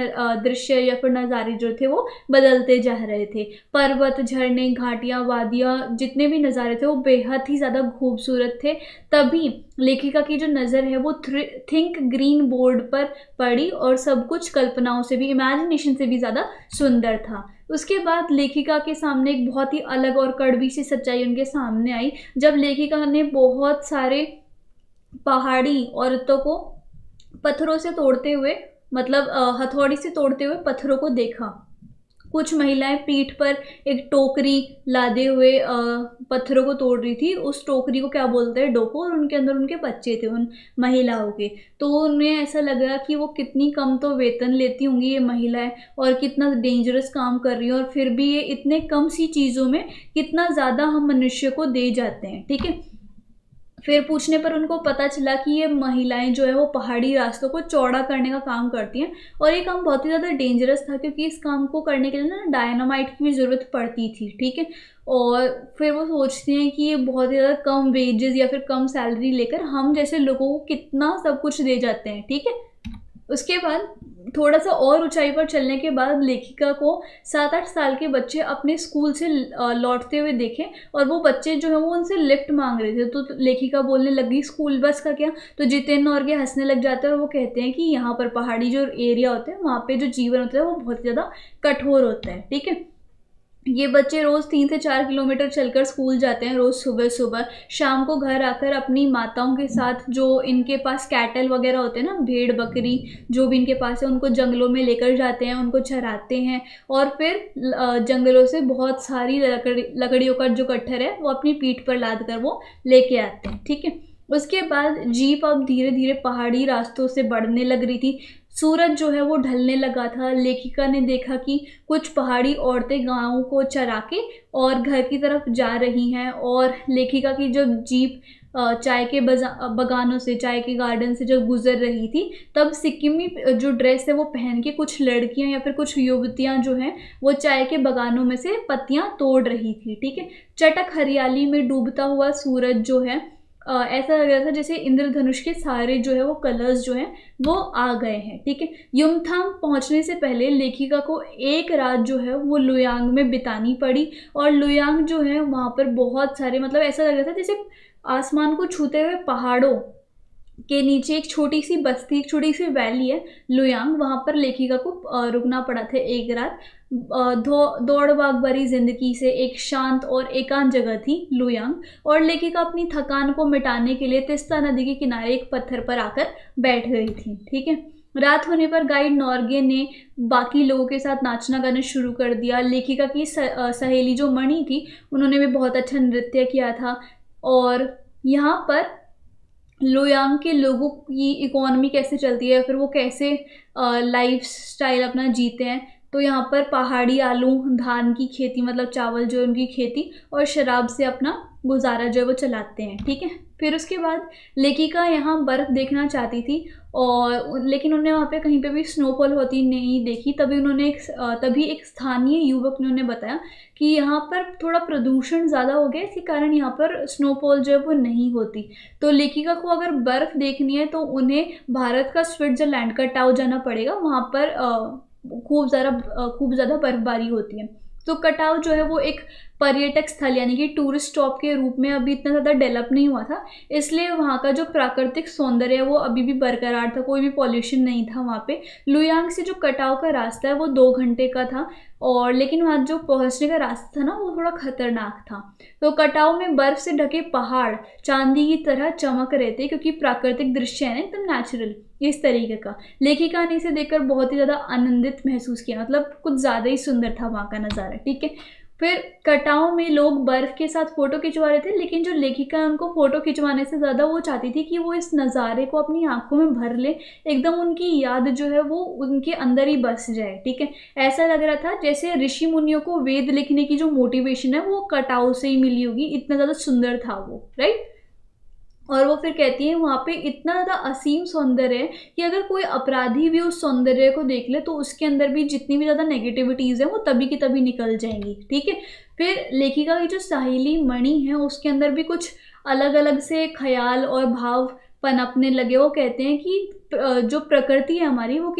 दृश्य या फिर नज़ारे जो थे वो बदलते जा रहे थे। पर्वत, झरने, घाटियाँ, वादियाँ, जितने भी नज़ारे थे वो बेहद ही ज़्यादा खूबसूरत थे। तभी लेखिका की जो नज़र है वो थिंक ग्रीन बोर्ड पर पड़ी, और सब कुछ कल्पनाओं से भी, इमेजिनेशन से भी ज़्यादा सुंदर था। उसके बाद लेखिका के सामने एक बहुत ही अलग और कड़वी सी सच्चाई उनके सामने आई, जब लेखिका ने बहुत सारे पहाड़ी औरतों को पत्थरों से तोड़ते हुए, मतलब हथौड़ी से तोड़ते हुए पत्थरों को देखा। कुछ महिलाएं पीठ पर एक टोकरी लादे हुए पत्थरों को तोड़ रही थी। उस टोकरी को क्या बोलते हैं, डोको, और उनके अंदर उनके बच्चे थे उन महिलाओं के। तो उन्हें ऐसा लगा कि वो कितनी कम तो वेतन लेती होंगी ये महिलाएं, और कितना डेंजरस काम कर रही हैं, और फिर भी ये इतने कम सी चीज़ों में कितना ज़्यादा हम मनुष्य को दे जाते हैं। ठीक है। फिर पूछने पर उनको पता चला कि ये महिलाएं जो है वो पहाड़ी रास्तों को चौड़ा करने का काम करती हैं, और ये काम बहुत ही ज़्यादा डेंजरस था, क्योंकि इस काम को करने के लिए ना डायनामाइट की भी ज़रूरत पड़ती थी। ठीक है। और फिर वो सोचते हैं कि ये बहुत ही ज़्यादा कम वेजेस या फिर कम सैलरी लेकर हम जैसे लोगों को कितना सब कुछ दे जाते हैं। ठीक है। उसके बाद थोड़ा सा और ऊंचाई पर चलने के बाद लेखिका को 7-8 साल के बच्चे अपने स्कूल से लौटते हुए देखे, और वो बच्चे जो है वो उनसे लिफ्ट मांग रहे थे। तो लेखिका बोलने लगी स्कूल बस का क्या? तो जितेंद्र और के हंसने लग जाते हैं, और वो कहते हैं कि यहाँ पर पहाड़ी जो एरिया होते हैं वहाँ पे जो जीवन होता है वो बहुत ज़्यादा कठोर होता है। ठीक है। ये बच्चे रोज़ 3 से 4 किलोमीटर चलकर स्कूल जाते हैं, रोज़ सुबह सुबह। शाम को घर आकर अपनी माताओं के साथ, जो इनके पास कैटल वगैरह होते हैं ना, भेड़ बकरी जो भी इनके पास है, उनको जंगलों में लेकर जाते हैं, उनको चराते हैं, और फिर जंगलों से बहुत सारी लकड़ियों का जो गट्ठर है वो अपनी पीठ पर लाद कर वो लेके आते हैं। ठीक है। उसके बाद जीप अब धीरे धीरे पहाड़ी रास्तों से बढ़ने लग रही थी। सूरज जो है वो ढलने लगा था। लेखिका ने देखा कि कुछ पहाड़ी औरतें गायों को चरा के और घर की तरफ जा रही हैं, और लेखिका की जो जीप चाय के बगानों से, चाय के गार्डन से जब गुजर रही थी, तब सिक्किमी जो ड्रेस है वो पहन के कुछ लड़कियां या फिर कुछ युवतियां जो हैं वो चाय के बगानों में से पत्तियां तोड़ रही थी। ठीक है। चटक हरियाली में डूबता हुआ सूरज जो है ऐसा लग रहा था जैसे इंद्रधनुष के सारे जो है वो कलर्स जो हैं वो आ गए हैं। ठीक है, युमथांग पहुंचने से पहले लेखिका को एक रात जो है वो लुयांग में बितानी पड़ी, और लुयांग जो है वहाँ पर बहुत सारे, मतलब ऐसा लग रहा था जैसे आसमान को छूते हुए पहाड़ों के नीचे एक छोटी सी बस्ती, एक छोटी सी वैली है लुयांग, वहाँ पर लेखिका को रुकना पड़ा था एक रात। दौड़ भाग भरी जिंदगी से एक शांत और एकांत जगह थी लुयांग, और लेखिका अपनी थकान को मिटाने के लिए तिस्ता नदी के किनारे एक पत्थर पर आकर बैठ गई थी। ठीक है, रात होने पर गाइड नॉर्गे ने बाकी लोगों के साथ नाचना गाना शुरू कर दिया। लेखिका की सहेली जो मणि थी, उन्होंने भी बहुत अच्छा नृत्य किया था। और यहाँ पर लुयांग के लोगों की इकोनॉमी कैसे चलती है, फिर वो कैसे लाइफ स्टाइल अपना जीते हैं, तो यहाँ पर पहाड़ी आलू, धान की खेती, मतलब चावल जो है उनकी खेती, और शराब से अपना गुजारा जो है वो चलाते हैं। ठीक है, फिर उसके बाद लेखिका यहाँ बर्फ़ देखना चाहती थी, और लेकिन उन्होंने वहाँ पे कहीं पे भी स्नोफॉल होती नहीं देखी। तभी एक स्थानीय युवक ने उन्हें बताया कि यहाँ पर थोड़ा प्रदूषण ज़्यादा हो गया, इसी कारण यहाँ पर स्नोफॉल जो है वो नहीं होती। तो लेखिका को अगर बर्फ़ देखनी है तो उन्हें भारत का स्विट्ज़रलैंड कटाव जाना पड़ेगा, वहाँ पर खूब ज़्यादा बर्फबारी होती है। तो कटाव जो है वो एक पर्यटक स्थल यानी कि टूरिस्ट स्टॉप के रूप में अभी इतना ज़्यादा डेवलप नहीं हुआ था, इसलिए वहाँ का जो प्राकृतिक सौंदर्य है वो अभी भी बरकरार था, कोई भी पॉल्यूशन नहीं था वहाँ पे। लुयांग से जो कटाव का रास्ता है वो 2 घंटे का था, और लेकिन वहाँ जो पहुँचने का रास्ता था ना वो थोड़ा खतरनाक था। तो कटाव में बर्फ़ से ढके पहाड़ चांदी की तरह चमक रहे थे, क्योंकि प्राकृतिक दृश्य है ना एकदम नेचुरल इस तरीके का। लेखिका ने इसे देखकर बहुत ही ज़्यादा आनंदित महसूस किया, मतलब कुछ ज़्यादा ही सुंदर था वहाँ का नज़ारा। ठीक है, फिर कटाव में लोग बर्फ़ के साथ फ़ोटो खिंचवा रहे थे, लेकिन जो लेखिका है उनको फ़ोटो खिंचवाने से ज़्यादा वो चाहती थी कि वो इस नज़ारे को अपनी आंखों में भर ले, एकदम उनकी याद जो है वो उनके अंदर ही बस जाए। ठीक है, ऐसा लग रहा था जैसे ऋषि मुनियों को वेद लिखने की जो मोटिवेशन है वो कटाव से ही मिली होगी, इतना ज़्यादा सुंदर था वो, राइट। और वो फिर कहती है वहाँ पे इतना ज़्यादा असीम सौंदर्य है कि अगर कोई अपराधी भी उस सौंदर्य को देख ले तो उसके अंदर भी जितनी भी ज़्यादा नेगेटिविटीज़ है वो तभी की तभी निकल जाएंगी। ठीक है, फिर लेखिका की जो सहेली मणि है उसके अंदर भी कुछ अलग अलग से ख्याल और भाव पनपने लगे। वो कहते हैं कि जो प्रकृति है हमारी वो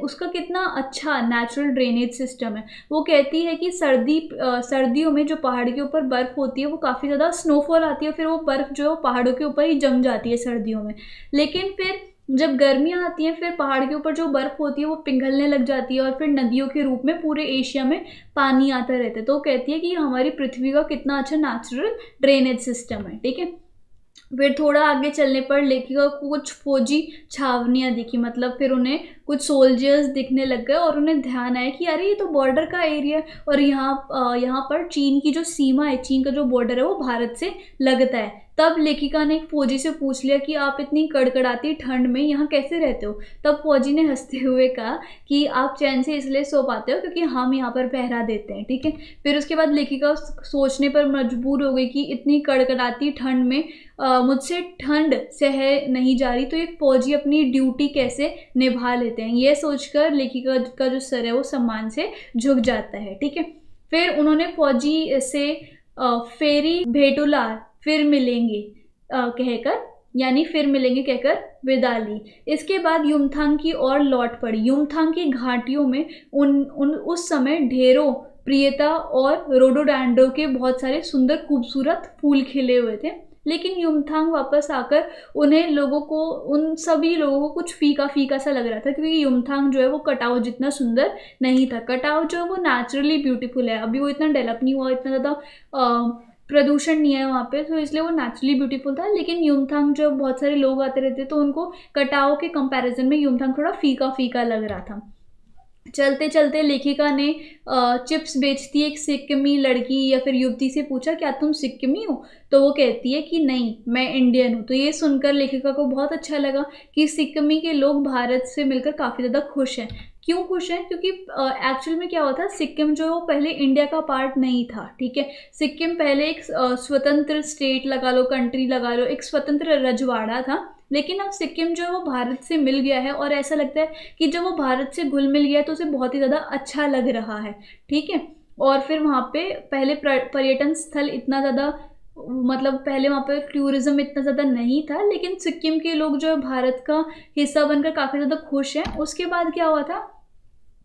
उसका कितना अच्छा नेचुरल ड्रेनेज सिस्टम है। वो कहती है कि सर्दियों में जो पहाड़ के ऊपर बर्फ़ होती है वो काफ़ी ज़्यादा स्नोफॉल आती है, फिर वो बर्फ़ जो है पहाड़ों के ऊपर ही जम जाती है सर्दियों में। लेकिन फिर जब गर्मियाँ आती हैं फिर पहाड़ के ऊपर जो बर्फ़ होती है वो पिघलने लग जाती है, और फिर नदियों के रूप में पूरे एशिया में पानी आता रहता है। तो वो कहती है कि हमारी पृथ्वी का कितना अच्छा नेचुरल ड्रेनेज सिस्टम है। ठीक है, फिर थोड़ा आगे चलने पर लेखिका को कुछ फौजी छावनियाँ दिखी, मतलब फिर उन्हें कुछ सोल्जर्स दिखने लग गए, और उन्हें ध्यान आया कि अरे ये तो बॉर्डर का एरिया है, और यहाँ पर चीन की जो सीमा है, चीन का जो बॉर्डर है वो भारत से लगता है। तब लेखिका ने एक फौजी से पूछ लिया कि आप इतनी कड़कड़ाती ठंड में यहाँ कैसे रहते हो। तब फौजी ने हंसते हुए कहा कि आप चैन से इसलिए सो पाते हो क्योंकि हम यहाँ पर पहरा देते हैं। ठीक है, फिर उसके बाद लेखिका सोचने पर मजबूर हो गई कि इतनी कड़कड़ाती ठंड में मुझसे ठंड सह नहीं जा रही, तो एक फौजी अपनी ड्यूटी कैसे निभा लेते हैं। ये सोचकर लेखिका का जो सर है वो सम्मान से झुक जाता है। ठीक है, फिर उन्होंने फौजी से फेरी भेटुला फिर मिलेंगे कहकर विदा ली। इसके बाद युमथांग की ओर लौट पड़ी। युमथांग की घाटियों में उस समय ढेरों प्रियता और रोडोडेंड्रो के बहुत सारे सुंदर खूबसूरत फूल खिले हुए थे, लेकिन युमथांग वापस आकर उन सभी लोगों को कुछ फीका फीका सा लग रहा था, क्योंकि युमथांग जो है वो कटाव जितना सुंदर नहीं था। कटाव जो है वो नेचुरली ब्यूटीफुल है, अभी वो इतना डेवलप नहीं हुआ, इतना ज़्यादा प्रदूषण नहीं है वहाँ पे, तो इसलिए वो नेचुरली ब्यूटीफुल था। लेकिन युमथांग जो बहुत सारे लोग आते रहते तो उनको कटाव के कंपैरिजन में युमथांग थोड़ा फीका फीका लग रहा था। चलते चलते लेखिका ने चिप्स बेचती एक सिक्किमी लड़की या फिर युवती से पूछा, क्या तुम सिक्किमी हो? तो वो कहती है कि नहीं, मैं इंडियन हूँ। तो ये सुनकर लेखिका को बहुत अच्छा लगा कि सिक्किमी के लोग भारत से मिलकर काफ़ी ज़्यादा खुश हैं। क्यों खुश हैं? क्योंकि एक्चुअल में क्या हुआ था, सिक्किम जो है वो पहले इंडिया का पार्ट नहीं था। ठीक है, सिक्किम पहले एक स्वतंत्र स्टेट लगा लो, कंट्री लगा लो, एक स्वतंत्र रजवाड़ा था। लेकिन अब सिक्किम जो है वो भारत से मिल गया है, और ऐसा लगता है कि जब वो भारत से घुल मिल गया है तो उसे बहुत ही ज़्यादा अच्छा लग रहा है। ठीक है, और फिर वहाँ पे पहले पर्यटन स्थल इतना ज़्यादा मतलब पहले वहाँ पर टूरिज़्म इतना ज़्यादा नहीं था, लेकिन सिक्किम के लोग जो है भारत का हिस्सा बनकर काफ़ी ज़्यादा खुश हैं। उसके बाद क्या हुआ था,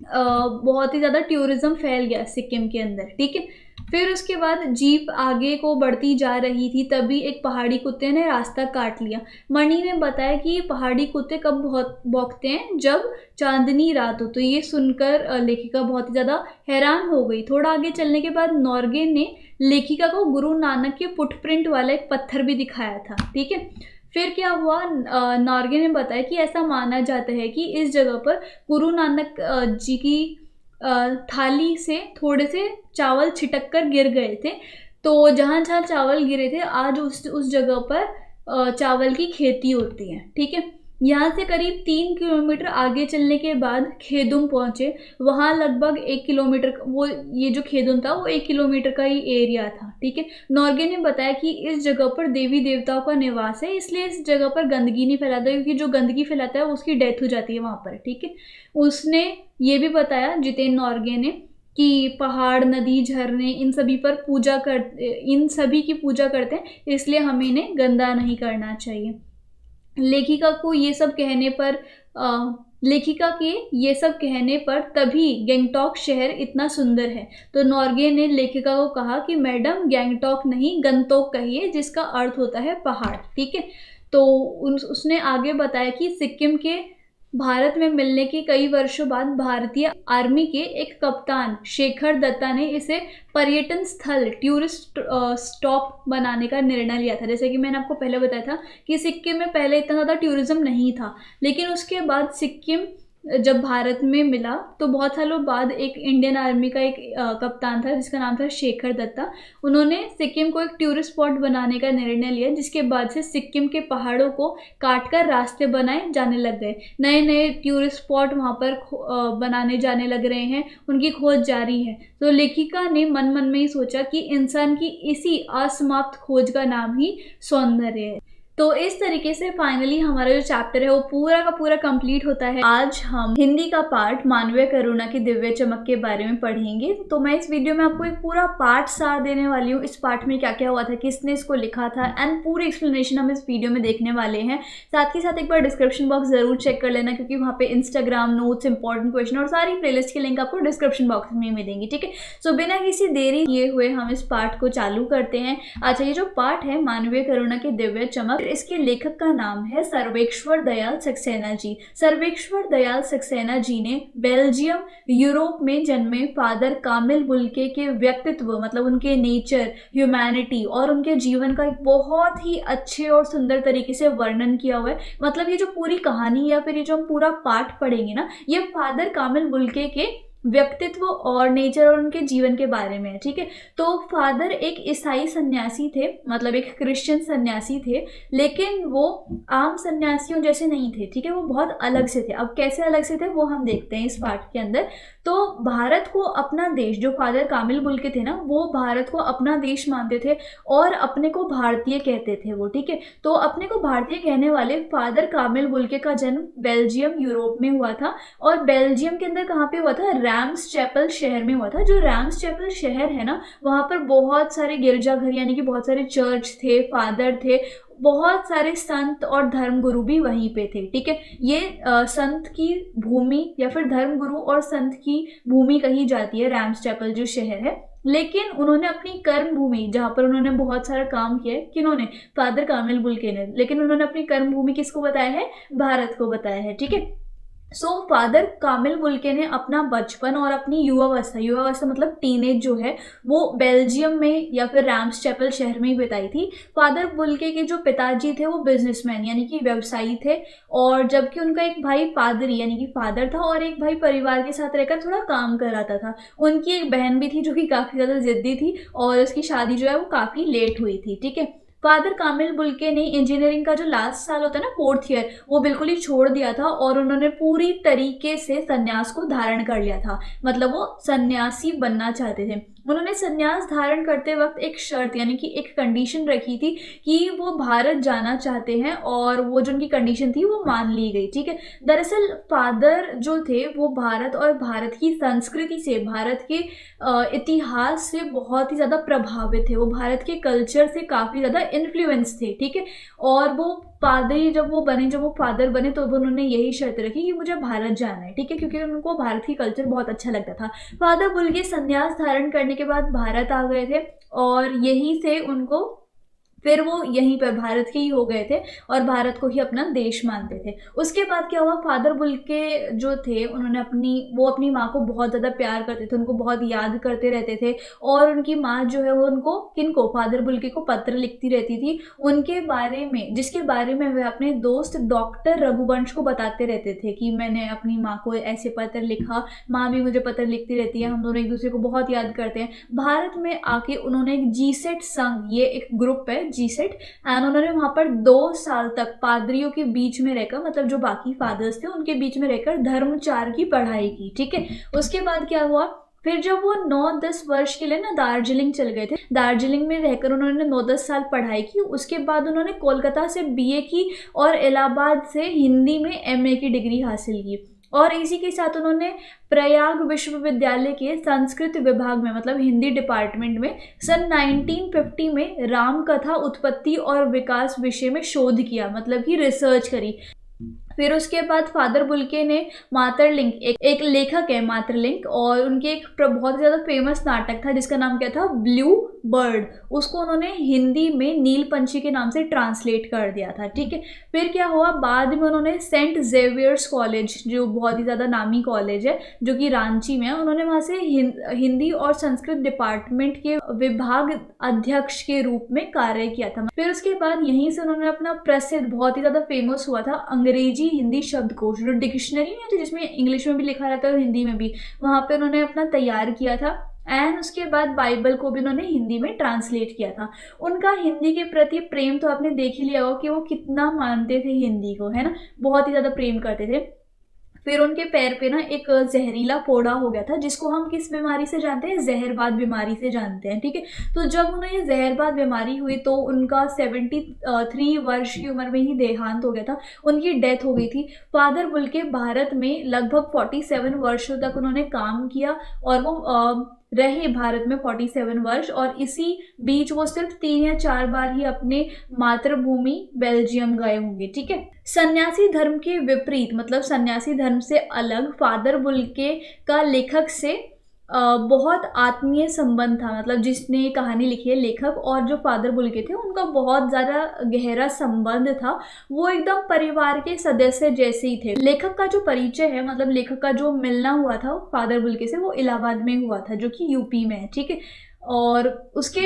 बहुत ही ज़्यादा टूरिज़्म फैल गया सिक्किम के अंदर, ठीक है। फिर उसके बाद जीप आगे को बढ़ती जा रही थी, तभी एक पहाड़ी कुत्ते ने रास्ता काट लिया। मणि ने बताया कि ये पहाड़ी कुत्ते कब बहुत भौंकते हैं, जब चांदनी रात हो। तो ये सुनकर लेखिका बहुत ही ज़्यादा हैरान हो गई। थोड़ा आगे चलने के बाद नॉर्गे ने लेखिका को गुरु नानक के फुटप्रिंट वाला एक पत्थर भी दिखाया था, ठीक है। फिर क्या हुआ, नॉर्गे ने बताया कि ऐसा माना जाता है कि इस जगह पर गुरु नानक जी की थाली से थोड़े से चावल छिटक कर गिर गए थे। तो जहाँ जहाँ चावल गिरे थे आज उस जगह पर चावल की खेती होती है, ठीक है। यहाँ से करीब 3 किलोमीटर आगे चलने के बाद खेदुम पहुँचे। वहाँ लगभग 1 किलोमीटर, वो ये जो खेदुम था वो 1 किलोमीटर का ही एरिया था, ठीक है। नॉर्गे ने बताया कि इस जगह पर देवी देवताओं का निवास है, इसलिए इस जगह पर गंदगी नहीं फैलाता, क्योंकि जो गंदगी फैलाता है उसकी डेथ हो जाती है वहाँ पर, ठीक है। उसने ये भी बताया, जितेन नॉर्गे ने, कि पहाड़, नदी, झरने इन सभी की पूजा करते हैं, इसलिए हमें इन्हें गंदा नहीं करना चाहिए। लेखिका के ये सब कहने पर तभी गैंगटॉक शहर इतना सुंदर है। तो नॉर्गे ने लेखिका को कहा कि मैडम, गैंगटॉक नहीं गंगटोक कहिए, जिसका अर्थ होता है पहाड़, ठीक है। तो उसने आगे बताया कि सिक्किम के भारत में मिलने के कई वर्षों बाद भारतीय आर्मी के एक कप्तान शेखर दत्ता ने इसे पर्यटन स्थल, टूरिस्ट स्टॉप बनाने का निर्णय लिया था। जैसे कि मैंने आपको पहले बताया था कि सिक्किम में पहले इतना ज़्यादा टूरिज़्म नहीं था, लेकिन उसके बाद सिक्किम जब भारत में मिला तो बहुत सालों बाद एक इंडियन आर्मी का एक कप्तान था जिसका नाम था शेखर दत्ता। उन्होंने सिक्किम को एक टूरिस्ट स्पॉट बनाने का निर्णय लिया, जिसके बाद से सिक्किम के पहाड़ों को काटकर रास्ते बनाए जाने लग गए। नए नए टूरिस्ट स्पॉट वहाँ पर बनाने जाने लग रहे हैं, उनकी खोज जारी है। तो लेखिका ने मन मन में ही सोचा कि इंसान की इसी असमाप्त खोज का नाम ही सौंदर्य है। तो इस तरीके से फाइनली हमारा जो चैप्टर है वो पूरा का पूरा कंप्लीट होता है। आज हम हिंदी का पार्ट मानवीय करुणा की दिव्य चमक के बारे में पढ़ेंगे। तो मैं इस वीडियो में आपको एक पूरा पार्ट सार देने वाली हूँ। इस पार्ट में क्या क्या हुआ था, किसने इसको लिखा था, एंड पूरी एक्सप्लेनेशन हम इस वीडियो में देखने वाले हैं। साथ ही साथ एक बार डिस्क्रिप्शन बॉक्स जरूर चेक कर लेना, क्योंकि वहाँ पे इंस्टाग्राम नोट्स, इंपॉर्टेंट क्वेश्चन और सारी प्लेलिस्ट के लिंक आपको डिस्क्रिप्शन बॉक्स में मिलेंगी, ठीक है। सो बिना किसी देरी किए हुए हम इस पार्ट को चालू करते हैं। अच्छा, ये जो पार्ट है मानवीय करुणा की दिव्य चमक, इसके लेखक का नाम है सर्वेश्वर दयाल सक्सेना जी। सर्वेश्वर दयाल सक्सेना जी ने बेल्जियम, यूरोप में जन्मे फादर कामिल बुल्के के व्यक्तित्व, मतलब उनके नेचर, ह्यूमैनिटी और उनके जीवन का एक बहुत ही अच्छे और सुंदर तरीके से वर्णन किया हुआ है। मतलब ये जो पूरी कहानी या फिर ये जो हम पूरा पाठ पढ़ेंगे ना, ये फादर कामिल बुल्के के व्यक्तित्व और नेचर और उनके जीवन के बारे में है, ठीक है। तो फादर एक ईसाई सन्यासी थे, मतलब एक क्रिश्चियन सन्यासी थे, लेकिन वो आम सन्यासियों जैसे नहीं थे, ठीक है। वो बहुत अलग से थे। अब कैसे अलग से थे वो हम देखते हैं इस पाठ के अंदर। तो भारत को अपना देश, जो फादर कामिल बुल्के थे ना, वो भारत को अपना देश मानते थे और अपने को भारतीय कहते थे वो, ठीक है। तो अपने को भारतीय कहने वाले फादर कामिल बुल्के का जन्म बेल्जियम, यूरोप में हुआ था। और बेल्जियम के अंदर कहाँ पे हुआ था, रैम्स चैपल शहर में हुआ था। जो रैम्स चैपल शहर है ना, वहाँ पर बहुत सारे गिरजाघर यानी कि बहुत सारे चर्च थे, फादर थे, बहुत सारे संत और धर्मगुरु भी वहीं पे थे, ठीक है। ये संत की भूमि या फिर धर्मगुरु और संत की भूमि कही जाती है रैम्स चैपल जो शहर है। लेकिन उन्होंने अपनी कर्म भूमि, जहाँ पर उन्होंने बहुत सारा काम किया है, किन्होंने, फादर कामिल बुल्के ने, लेकिन उन्होंने अपनी कर्म भूमि किसको बताया है, भारत को बताया है, ठीक है। सो फादर कामिल बुल्के ने अपना बचपन और अपनी युवावस्था मतलब टीनेज जो है वो बेल्जियम में या फिर रैम्स चैपल शहर में ही बिताई थी। फादर बुल्के के जो पिताजी थे वो बिजनेसमैन यानी कि व्यवसायी थे, और जबकि उनका एक भाई पादरी यानी कि फादर था, और एक भाई परिवार के साथ रहकर थोड़ा काम कराता था। उनकी एक बहन भी थी जो कि काफ़ी ज़्यादा जिद्दी थी, और उसकी शादी जो है वो काफ़ी लेट हुई थी, ठीक है। फादर कामिल बुल्के ने इंजीनियरिंग का जो लास्ट साल होता है ना, 4th ईयर, वो बिल्कुल ही छोड़ दिया था और उन्होंने पूरी तरीके से संन्यास को धारण कर लिया था। मतलब वो सन्यासी बनना चाहते थे। उन्होंने संन्यास धारण करते वक्त एक शर्त यानी कि एक कंडीशन रखी थी कि वो भारत जाना चाहते हैं और वो जो उनकी कंडीशन थी वो मान ली गई। ठीक है, दरअसल फादर जो थे वो भारत और भारत की संस्कृति से, भारत के इतिहास से बहुत ही ज़्यादा प्रभावित थे। वो भारत के कल्चर से काफ़ी ज़्यादा इन्फ्लुएंस थे। ठीक है, और वो पादरी जब वो फादर बने तो उन्होंने यही शर्त रखी कि मुझे भारत जाना है। ठीक है, क्योंकि उनको भारत की कल्चर बहुत अच्छा लगता था। फादर बुल्गे संन्यास धारण करने के बाद भारत आ गए थे और यहीं से उनको फिर वो यहीं पर भारत के ही हो गए थे और भारत को ही अपना देश मानते थे। उसके बाद क्या हुआ, फादर बुल्के जो थे उन्होंने अपनी माँ को बहुत ज़्यादा प्यार करते थे, उनको बहुत याद करते रहते थे और उनकी माँ जो है वो उनको फादर बुल्के को पत्र लिखती रहती थी उनके बारे में, जिसके बारे में वे अपने दोस्त डॉक्टर रघुवंश को बताते रहते थे कि मैंने अपनी माँ को ऐसे पत्र लिखा, माँ भी मुझे पत्र लिखती रहती है, हम दोनों एक दूसरे को बहुत याद करते हैं। भारत में आके उन्होंने एक जीसेट संघ, ये एक ग्रुप है जीसेट, एंड उन्होंने वहां पर 2 साल तक पादरियों के बीच में रहकर, मतलब जो बाकी फादर्स थे उनके बीच में रहकर धर्मचार की पढ़ाई की। ठीक है, उसके बाद क्या हुआ, फिर जब वो 9-10 वर्ष के लिए ना दार्जिलिंग चल गए थे, दार्जिलिंग में रहकर उन्होंने 9-10 साल पढ़ाई की। उसके बाद उन्होंने कोलकाता से बीए की और इलाहाबाद से हिंदी में एमए की डिग्री हासिल की और इसी के साथ उन्होंने प्रयाग विश्वविद्यालय के संस्कृत विभाग में, मतलब हिंदी डिपार्टमेंट में, सन 1950 में रामकथा उत्पत्ति और विकास विषय में शोध किया, मतलब कि रिसर्च करी। फिर उसके बाद फादर बुल्के ने मातरलिंक, एक लेखक है मातरलिंक, और उनके एक बहुत ज़्यादा फेमस नाटक था जिसका नाम क्या था, ब्लू बर्ड, उसको उन्होंने हिंदी में नील पंछी के नाम से ट्रांसलेट कर दिया था। ठीक है, फिर क्या हुआ, बाद में उन्होंने सेंट जेवियर्स कॉलेज, जो बहुत ही ज़्यादा नामी कॉलेज है जो कि रांची में है, उन्होंने वहाँ से हिंदी और संस्कृत डिपार्टमेंट के विभाग अध्यक्ष के रूप में कार्य किया था। फिर उसके बाद यहीं से उन्होंने अपना प्रसिद्ध, बहुत ही ज़्यादा फेमस हुआ था अंग्रेजी हिंदी शब्दकोश, जो डिक्शनरी नहीं होती जिसमें इंग्लिश में भी लिखा रहता है और हिंदी में भी, वहाँ पे उन्होंने अपना तैयार किया था। एंड उसके बाद बाइबल को भी उन्होंने हिंदी में ट्रांसलेट किया था। उनका हिंदी के प्रति प्रेम तो आपने देख ही लिया होगा कि वो कितना मानते थे हिंदी को, है ना, बहुत ही ज़्यादा प्रेम करते थे। फिर उनके पैर पे ना एक जहरीला फोड़ा हो गया था, जिसको हम किस बीमारी से जानते हैं, जहरबाद बीमारी से जानते हैं। ठीक है, तो जब उन्हें ये जहरबाद बीमारी हुई तो उनका 73 वर्ष की उम्र में ही देहांत हो गया था, उनकी डेथ हो गई थी। फादर बुल्के भारत में लगभग 47 वर्षों तक उन्होंने काम किया और वो रहे भारत में 47 वर्ष, और इसी बीच वो सिर्फ 3 या 4 बार ही अपने मातृभूमि बेल्जियम गए होंगे। ठीक है, सन्यासी धर्म के विपरीत, मतलब सन्यासी धर्म से अलग, फादर बुल्के का लेखक से बहुत आत्मीय संबंध था। मतलब जिसने ये कहानी लिखी है, लेखक और जो फादर बुल्के थे, उनका बहुत ज़्यादा गहरा संबंध था, वो एकदम परिवार के सदस्य जैसे ही थे। लेखक का जो परिचय है, मतलब लेखक का जो मिलना हुआ था फादर बुल्के से, वो इलाहाबाद में हुआ था, जो कि यूपी में है। ठीक है, और उसके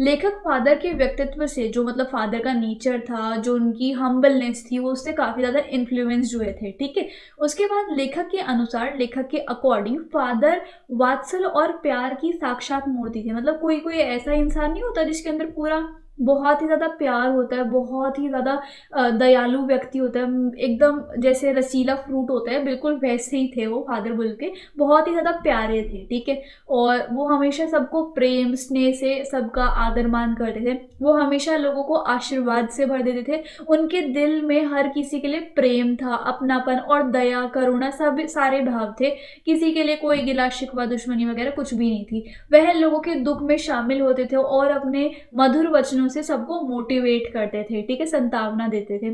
लेखक फादर के व्यक्तित्व से, जो मतलब फादर का नेचर था, जो उनकी हम्बलनेस थी, वो उससे काफ़ी ज़्यादा इन्फ्लुएंस हुए थे। ठीक है, उसके बाद लेखक के अनुसार, लेखक के अकॉर्डिंग, फादर वात्सल और प्यार की साक्षात मूर्ति थी। मतलब कोई ऐसा इंसान नहीं होता जिसके अंदर पूरा बहुत ही ज़्यादा प्यार होता है, बहुत ही ज़्यादा दयालु व्यक्ति होता है, एकदम जैसे रसीला फ्रूट होता है, बिल्कुल वैसे ही थे वो फादर बुल्के, बहुत ही ज़्यादा प्यारे थे। ठीक है, और वो हमेशा सबको प्रेम स्नेह से सबका आदर मान करते थे, वो हमेशा लोगों को आशीर्वाद से भर देते थे। उनके दिल में हर किसी के लिए प्रेम था, अपनापन और दया करुणा, सब सारे भाव थे। किसी के लिए कोई गिला शिकवा दुश्मनी वगैरह कुछ भी नहीं थी। वह लोगों के दुख में शामिल होते थे और अपने मधुर वचनों से सबको मोटिवेट करते थे। ठीक है, संतावना देते थे।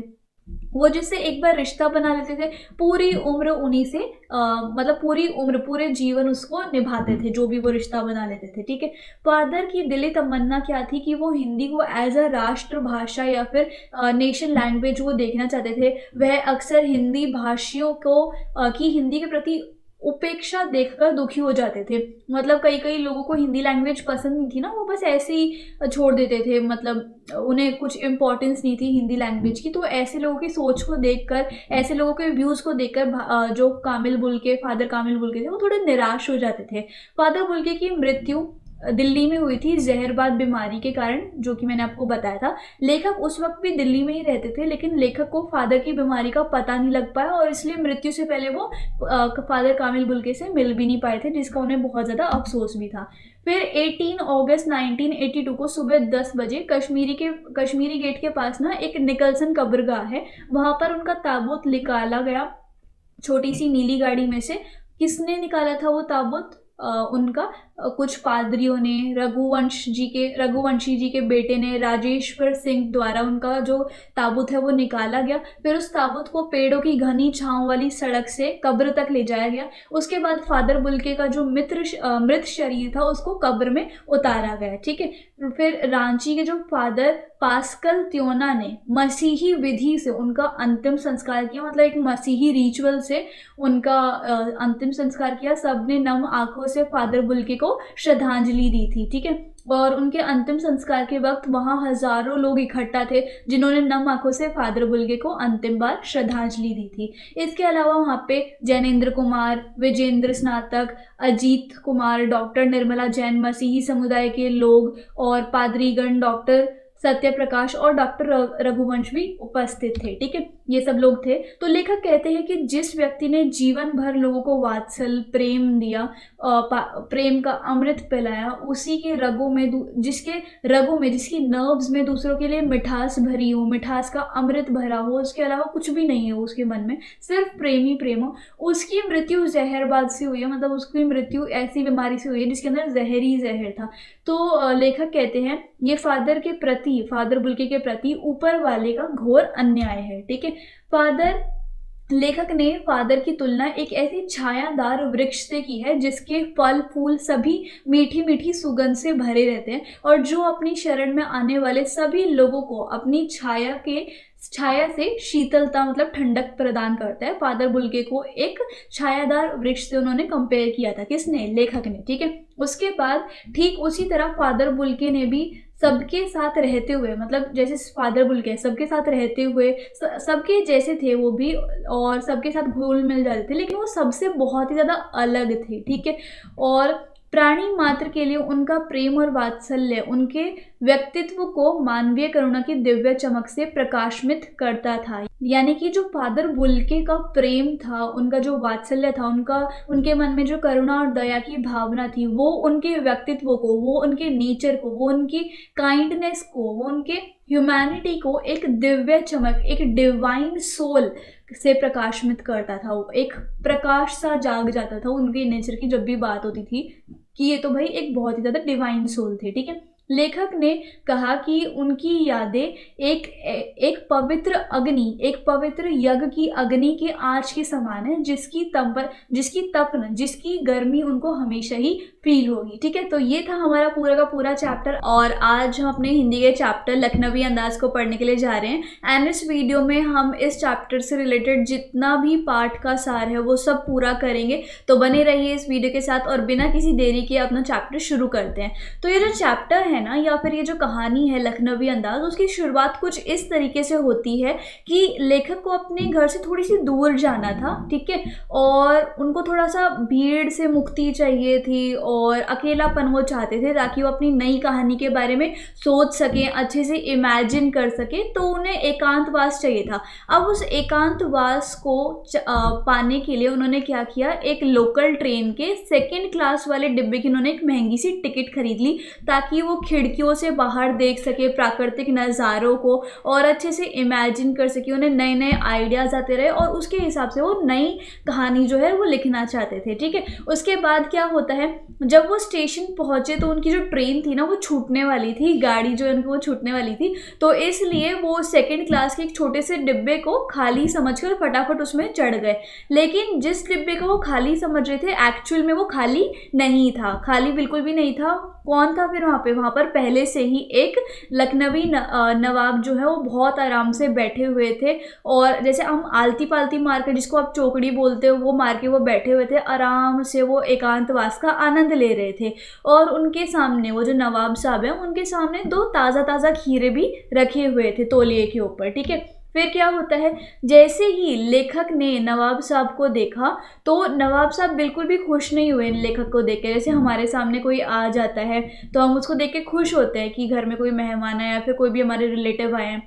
वो जिससे एक बार रिश्ता बना लेते थे, पूरी उम्र उन्हीं से मतलब पूरी उम्र, पूरे जीवन उसको निभाते थे, जो भी वो रिश्ता बना लेते थे। ठीक है, फादर की दिली तमन्ना क्या थी कि वो हिंदी को एज अ राष्ट्र भाषा या फिर नेशन लैंग्वेज वो देखना चाहते थे। वह अक्सर हिंदी भाषियों को की हिंदी के प्रति उपेक्षा देखकर दुखी हो जाते थे। मतलब कई लोगों को हिंदी लैंग्वेज पसंद नहीं थी ना, वो बस ऐसे ही छोड़ देते थे, मतलब उन्हें कुछ इम्पोर्टेंस नहीं थी हिंदी लैंग्वेज की। तो ऐसे लोगों की सोच को देखकर, ऐसे लोगों के व्यूज़ को देखकर जो कामिल बुल्के, फादर कामिल बुल्के थे, वो थोड़े निराश हो जाते थे। फादर बुल्के की मृत्यु दिल्ली में हुई थी जहरबाद बीमारी के कारण, जो कि मैंने आपको बताया था। लेखक उस वक्त भी दिल्ली में ही रहते थे, लेकिन लेखक को फादर की बीमारी का पता नहीं लग पाया और इसलिए मृत्यु से पहले वो फादर कामिल बुल्के से मिल भी नहीं पाए थे, जिसका उन्हें बहुत ज़्यादा अफसोस भी था। फिर 18 अगस्त 1982 को सुबह 10 बजे कश्मीरी गेट के पास ना एक निकलसन कब्रगाह है, वहाँ पर उनका ताबूत निकाला गया छोटी सी नीली गाड़ी में से। किसने निकाला था वो ताबूत? उनका कुछ पादरियों ने, रघुवंशी जी के बेटे ने, राजेश्वर सिंह द्वारा उनका जो ताबूत है वो निकाला गया। फिर उस ताबूत को पेड़ों की घनी छांव वाली सड़क से कब्र तक ले जाया गया। उसके बाद फादर बुल्के का जो मृत शरीर था उसको कब्र में उतारा गया, ठीक है। फिर रांची के जो फादर पास्कल त्योना ने मसीही विधि से उनका अंतिम संस्कार किया, मतलब एक मसीही रिचुअल से उनका अंतिम संस्कार किया। सबने नम आंखों से फादर बुल्के को श्रद्धांजलि दी थी, ठीक है। और उनके अंतिम संस्कार के वक्त वहाँ हजारों लोग इकट्ठा थे जिन्होंने नम आंखों से फादर बुल्के को अंतिम बार श्रद्धांजलि दी थी। इसके अलावा वहाँ पे जैनेन्द्र कुमार, विजेंद्र स्नातक, अजीत कुमार, डॉक्टर निर्मला जैन, मसीही समुदाय के लोग और पादरीगण, डॉक्टर सत्य प्रकाश और डॉक्टर रघुवंश भी उपस्थित थे, ठीक है। ये सब लोग थे। तो लेखक कहते हैं कि जिस व्यक्ति ने जीवन भर लोगों को वात्सल प्रेम दिया, प्रेम का अमृत पिलाया, उसी के रगों में जिसकी नर्व्स में दूसरों के लिए मिठास भरी हो, मिठास का अमृत भरा हो, उसके अलावा कुछ भी नहीं हो उसके मन में, सिर्फ प्रेम ही प्रेम हो, उसकी मृत्यु जहरबाद से हुई है। मतलब उसकी मृत्यु ऐसी बीमारी से हुई है जिसके अंदर जहरी जहर था। तो लेखक कहते हैं ये फादर बुल्के के प्रति ऊपर वाले का घोर अन्याय है, ठीक है। लेखक ने फादर की तुलना एक ऐसी छायादार वृक्ष से की है जिसके फल फूल सभी मीठी मीठी सुगंध से भरे रहते हैं और जो अपनी शरण में आने वाले सभी लोगों को अपनी छाया से शीतलता, मतलब ठंडक प्रदान करता है। फादर बुल्के को एक छायादार वृक्ष से उन्होंने कंपेयर किया था, किसने? लेखक ने, ठीक है। उसके बाद ठीक उसी तरह फादर बुल्के ने भी सबके साथ रहते हुए, मतलब जैसे फादर बुल्के सबके साथ रहते हुए सबके जैसे थे वो भी और सबके साथ घुल मिल जाते थे, लेकिन वो सबसे बहुत ही ज़्यादा अलग थे, ठीक है। और प्राणी मात्र के लिए उनका प्रेम और वात्सल्य उनके व्यक्तित्व को मानवीय करुणा की दिव्य चमक से प्रकाशित करता था। यानी कि जो फादर बुल्के का प्रेम था, उनका जो वात्सल्य था, उनके मन में जो करुणा और दया की भावना थी, वो उनके व्यक्तित्व को, वो उनके नेचर को, वो उनकी काइंडनेस को, वो उनके ह्यूमैनिटी को एक दिव्य चमक, एक डिवाइन सोल से प्रकाशित करता था। वो एक प्रकाश सा जाग जाता था उनके नेचर की जब भी बात होती थी कि ये तो भाई एक बहुत ही ज़्यादा डिवाइन सोल थे, ठीक है। लेखक ने कहा कि उनकी यादें एक पवित्र यज्ञ की अग्नि के आँच के समान है, जिसकी तपन, जिसकी गर्मी उनको हमेशा ही फील होगी, ठीक है। तो ये था हमारा पूरा का पूरा चैप्टर और आज हम अपने हिंदी के चैप्टर लखनवी अंदाज को पढ़ने के लिए जा रहे हैं। एंड इस वीडियो में हम इस चैप्टर से रिलेटेड जितना भी पाठ का सार है वो सब पूरा करेंगे। तो बने रहिए इस वीडियो के साथ और बिना किसी देरी के अपना चैप्टर शुरू करते हैं। तो ये जो चैप्टर है ना, या फिर ये जो कहानी है लखनवी अंदाज, उसकी शुरुआत कुछ इस तरीके से होती है कि लेखक को अपने घर से थोड़ी सी दूर जाना था, ठीक है, और उनको थोड़ा सा भीड़ से मुक्ति चाहिए थी और अकेलापन वो चाहते थे ताकि वो अपनी नई कहानी के बारे में सोच सकें, अच्छे से इमेजिन कर सकें। तो उन्हें एकांतवास चाहिए था। अब उस एकांतवास को पाने के लिए उन्होंने क्या किया, एक लोकल ट्रेन के सेकेंड क्लास वाले डिब्बे की उन्होंने एक महंगी सी टिकट खरीद ली ताकि वो खिड़कियों से बाहर देख सके प्राकृतिक नज़ारों को और अच्छे से इमेजिन कर सके। उन्हें नए नए आइडियाज़ आते रहे और उसके हिसाब से वो नई कहानी जो है वो लिखना चाहते थे, ठीक है। उसके बाद क्या होता है, जब वो स्टेशन पहुंचे तो उनकी जो ट्रेन थी ना वो छूटने वाली थी, गाड़ी जो उनकी वो छूटने वाली थी। तो इसलिए वो सेकेंड क्लास के एक छोटे से डिब्बे को खाली समझकर फटाफट उसमें चढ़ गए। लेकिन जिस डिब्बे को वो खाली समझ रहे थे एक्चुअल में वो खाली नहीं था, खाली बिल्कुल भी नहीं था। कौन था फिर वहाँ पर पहले से ही एक लखनवी नवाब जो है वो बहुत आराम से बैठे हुए थे और जैसे हम आलती पालती मार के, जिसको आप चौकड़ी बोलते हो, वो मार के वो बैठे हुए थे, आराम से वो एकांतवास का आनंद ले रहे थे। और उनके सामने वो जो नवाब साहब हैं उनके सामने 2 ताज़ा खीरे भी रखे हुए थे तौलिए के ऊपर, ठीक है। फिर क्या होता है, जैसे ही लेखक ने नवाब साहब को देखा तो नवाब साहब बिल्कुल भी खुश नहीं हुए इन लेखक को देख के। जैसे हमारे सामने कोई आ जाता है तो हम उसको देख के खुश होते हैं कि घर में कोई मेहमान है या फिर कोई भी हमारे रिलेटिव आए हैं,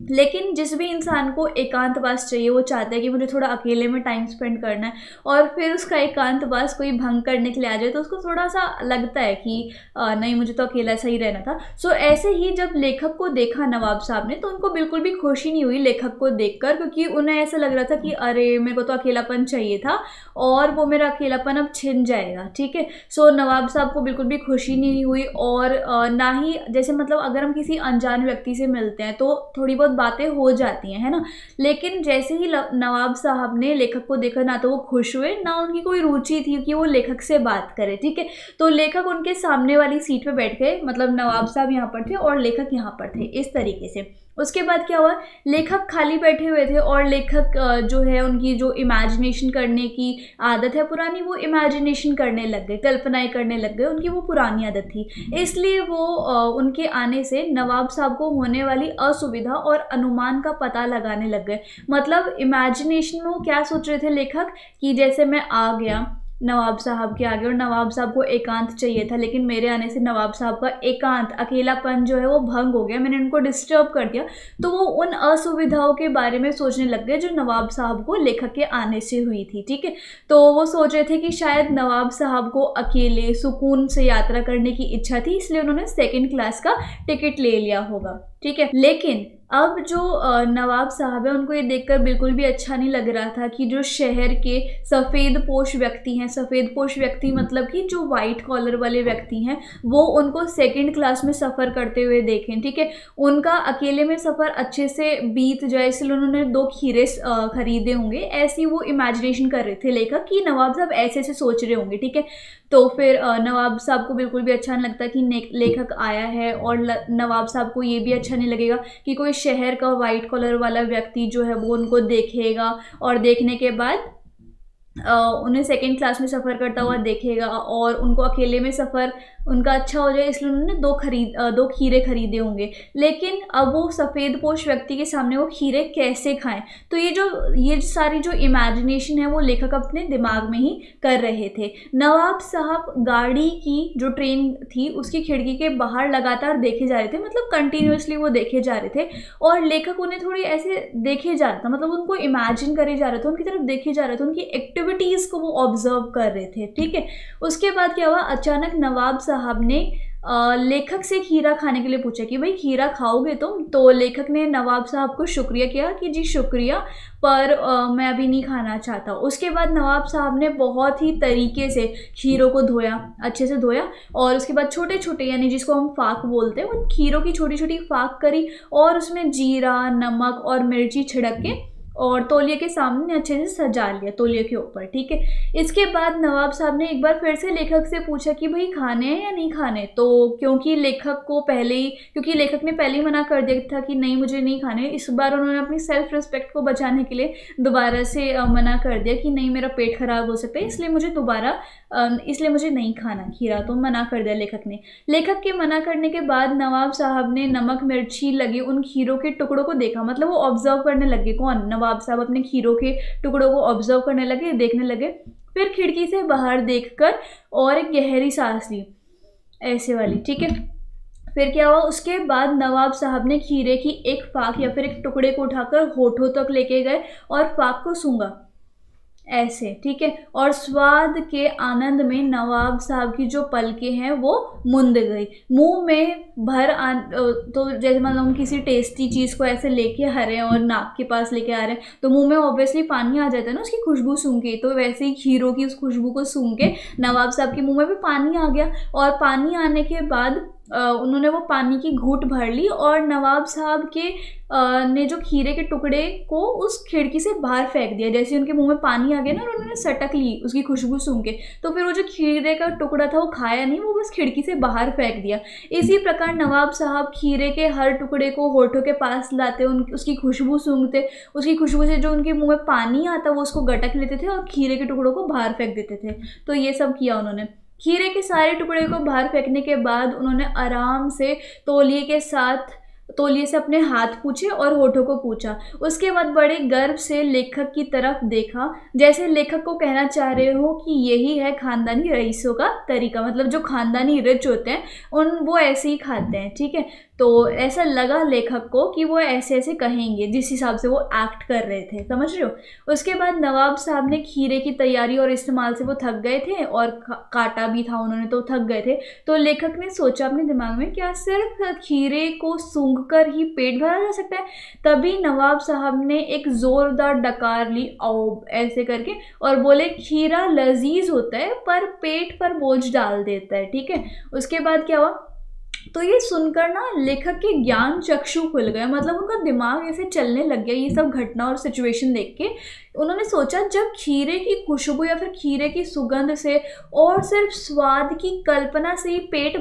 लेकिन जिस भी इंसान को एकांतवास चाहिए वो चाहता है कि मुझे थोड़ा अकेले में टाइम स्पेंड करना है, और फिर उसका एकांतवास कोई भंग करने के लिए आ जाए तो उसको थोड़ा सा लगता है कि नहीं, मुझे तो अकेला सही रहना था। सो ऐसे ही जब लेखक को देखा नवाब साहब ने तो उनको बिल्कुल भी खुशी नहीं हुई लेखक को देखकर, क्योंकि उन्हें ऐसा लग रहा था कि अरे मेरे को तो अकेलापन चाहिए था और वो मेरा अकेलापन अब छिन जाएगा। ठीक है, सो नवाब साहब को बिल्कुल भी खुशी नहीं हुई, और ना ही जैसे मतलब अगर हम किसी अनजान व्यक्ति से मिलते हैं तो थोड़ी बहुत बातें हो जाती हैं, है ना। लेकिन जैसे ही नवाब साहब ने लेखक को देखा, ना तो वो खुश हुए ना उनकी कोई रुचि थी कि वो लेखक से बात करे। ठीक है, तो लेखक उनके सामने वाली सीट पे बैठ गए, मतलब नवाब साहब यहाँ पर थे और लेखक यहाँ पर थे, इस तरीके से। उसके बाद क्या हुआ, लेखक खाली बैठे हुए थे और लेखक जो है उनकी जो इमेजिनेशन करने की आदत है पुरानी, वो इमेजिनेशन करने लग गए, कल्पनाएं करने लग गए, उनकी वो पुरानी आदत थी। इसलिए वो उनके आने से नवाब साहब को होने वाली असुविधा और अनुमान का पता लगाने लग गए। मतलब इमेजिनेशन में वो क्या सोच रहे थे लेखक, कि जैसे मैं आ गया नवाब साहब के आगे और नवाब साहब को एकांत चाहिए था, लेकिन मेरे आने से नवाब साहब का एकांत, अकेलापन जो है वो भंग हो गया, मैंने उनको डिस्टर्ब कर दिया। तो वो उन असुविधाओं के बारे में सोचने लग गए जो नवाब साहब को लेखक के आने से हुई थी। ठीक है, तो वो सोच रहे थे कि शायद नवाब साहब को अकेले सुकून से यात्रा करने की इच्छा थी, इसलिए उन्होंने 2nd क्लास का टिकट ले लिया होगा। ठीक है, लेकिन अब जो नवाब साहब है उनको ये देखकर बिल्कुल भी अच्छा नहीं लग रहा था कि जो शहर के सफ़ेद पोश व्यक्ति हैं, सफ़ेद पोश व्यक्ति मतलब कि जो वाइट कॉलर वाले व्यक्ति हैं, वो उनको 2nd क्लास में सफ़र करते हुए देखें। ठीक है, उनका अकेले में सफ़र अच्छे से बीत जाए इसलिए उन्होंने 2 खीरे खरीदे होंगे, ऐसी वो इमेजिनेशन कर रहे थे लेखक कि नवाब साहब ऐसे ऐसे सोच रहे होंगे। ठीक है, तो फिर नवाब साहब को बिल्कुल भी अच्छा नहीं लगता कि लेखक आया है, और नवाब साहब को ये भी अच्छा नहीं लगेगा कि कोई शहर का वाइट कॉलर वाला व्यक्ति जो है वो उनको देखेगा और देखने के बाद उन्हें 2nd क्लास में सफ़र करता हुआ देखेगा और उनको अकेले में सफ़र उनका अच्छा हो जाए, इसलिए उन्होंने 2 खीरे खरीदे होंगे। लेकिन अब वो सफ़ेद पोश व्यक्ति के सामने वो खीरे कैसे खाएं, तो ये सारी जो इमेजिनेशन है वो लेखक अपने दिमाग में ही कर रहे थे। नवाब साहब गाड़ी की जो ट्रेन थी उसकी खिड़की के बाहर लगातार देखे जा रहे थे, मतलब कंटिन्यूसली वो देखे जा रहे थे, और लेखक उन्हें थोड़ी ऐसे देखे जा रहा था, मतलब उनको इमेजिन करे जा रहे थे, उनकी तरफ देखे जा रहे थे, उनकी एक्टिविटीज़ को वो ऑब्जर्व कर रहे थे। ठीक है, उसके बाद क्या हुआ, अचानक नवाब साहब ने लेखक से खीरा खाने के लिए पूछा कि भाई खीरा खाओगे तुम? तो लेखक ने नवाब साहब को शुक्रिया किया कि जी शुक्रिया, पर मैं अभी नहीं खाना चाहता। उसके बाद नवाब साहब ने बहुत ही तरीके से खीरों को धोया, अच्छे से धोया, और उसके बाद छोटे छोटे यानी जिसको हम फाक बोलते हैं, वो खीरों की छोटी छोटी फाक करी और उसमें जीरा, नमक और मिर्ची छिड़क के और तौलिए के सामने अच्छे से सजा लिया, तौलिए के ऊपर। ठीक है, इसके बाद नवाब साहब ने एक बार फिर से लेखक से पूछा कि भाई खाने हैं या नहीं खाने, तो क्योंकि लेखक ने पहले ही मना कर दिया था कि नहीं मुझे नहीं खाने, इस बार उन्होंने अपनी सेल्फ रिस्पेक्ट को बचाने के लिए दोबारा से मना कर दिया कि नहीं मेरा पेट खराब हो सकता है, इसलिए मुझे नहीं खाना खीरा, तो मना कर दिया लेखक ने। लेखक के मना करने के बाद नवाब साहब ने नमक मिर्ची लगे उन खीरों के टुकड़ों को देखा, मतलब वो ऑब्जर्व करने लगे। कौन? नवाब साहब अपने खीरों के टुकड़ों को ऑब्जर्व करने लगे, देखने लगे। फिर खिड़की से बाहर देखकर और एक गहरी सांस ली, ऐसे वाली। ठीक है, फिर क्या हुआ, उसके बाद नवाब साहब ने खीरे की एक फाक या फिर एक टुकड़े को उठाकर होठों तक लेके गए और फाक को सूंघा, ऐसे। ठीक है, और स्वाद के आनंद में नवाब साहब की जो पलकें हैं वो मुंद गई, मुंह में तो जैसे मतलब हम किसी टेस्टी चीज़ को ऐसे लेके आ रहे हैं और नाक के पास लेके आ रहे हैं तो मुंह में ऑब्वियसली पानी आ जाता है ना उसकी खुशबू सूंघ के, तो वैसे ही खीरों की उस खुशबू को सूंघ के नवाब साहब के मुंह में भी पानी आ गया, और पानी आने के बाद उन्होंने वो पानी की घूंट भर ली और नवाब साहब ने जो खीरे के टुकड़े को उस खिड़की से बाहर फेंक दिया। जैसे उनके मुंह में पानी आ गया ना, उन्होंने सटक ली उसकी खुशबू सूंघ के, तो फिर वो जो खीरे का टुकड़ा था वो खाया नहीं, वो बस खिड़की से बाहर फेंक दिया। इसी प्रकार नवाब साहब खीरे के हर टुकड़े को होठों के पास लाते, उसकी खुशबू सूंघते, उसकी खुशबू से जो उनके मुँह में पानी आता वो उसको गटक लेते थे और खीरे के टुकड़ों को बाहर फेंक देते थे। तो ये सब किया उन्होंने। खीरे के सारे टुकड़े को बाहर फेंकने के बाद उन्होंने आराम से तौलिए के साथ तौलिए से अपने हाथ पूछे और होठों को पूछा। उसके बाद बड़े गर्व से लेखक की तरफ देखा, जैसे लेखक को कहना चाह रहे हो कि यही है खानदानी रईसों का तरीका, मतलब जो खानदानी रिच होते हैं वो ऐसे ही खाते हैं, ठीक है। तो ऐसा लगा लेखक को कि वो ऐसे ऐसे कहेंगे जिस हिसाब से वो एक्ट कर रहे थे, समझ रहे हो। उसके बाद नवाब साहब ने खीरे की तैयारी और इस्तेमाल से वो थक गए थे और काटा भी था उन्होंने, तो थक गए थे। तो लेखक ने सोचा अपने दिमाग में, क्या सिर्फ खीरे को सूंघ कर ही पेट भरा जा सकता है। तभी नवाब साहब ने एक जोरदार डकार ली, औ ऐसे करके, और बोले खीरा लजीज होता है पर पेट पर बोझ डाल देता है, ठीक है। उसके बाद क्या हुआ, तो ये सुनकर ना लेखक के ज्ञान चक्षु खुल गए, मतलब उनका दिमाग ऐसे चलने लग गया ये सब घटना और सिचुएशन देख के। उन्होंने सोचा जब खीरे की खुशबू या फिर खीरे की सुगंध से और सिर्फ स्वाद की कल्पना से ही पेट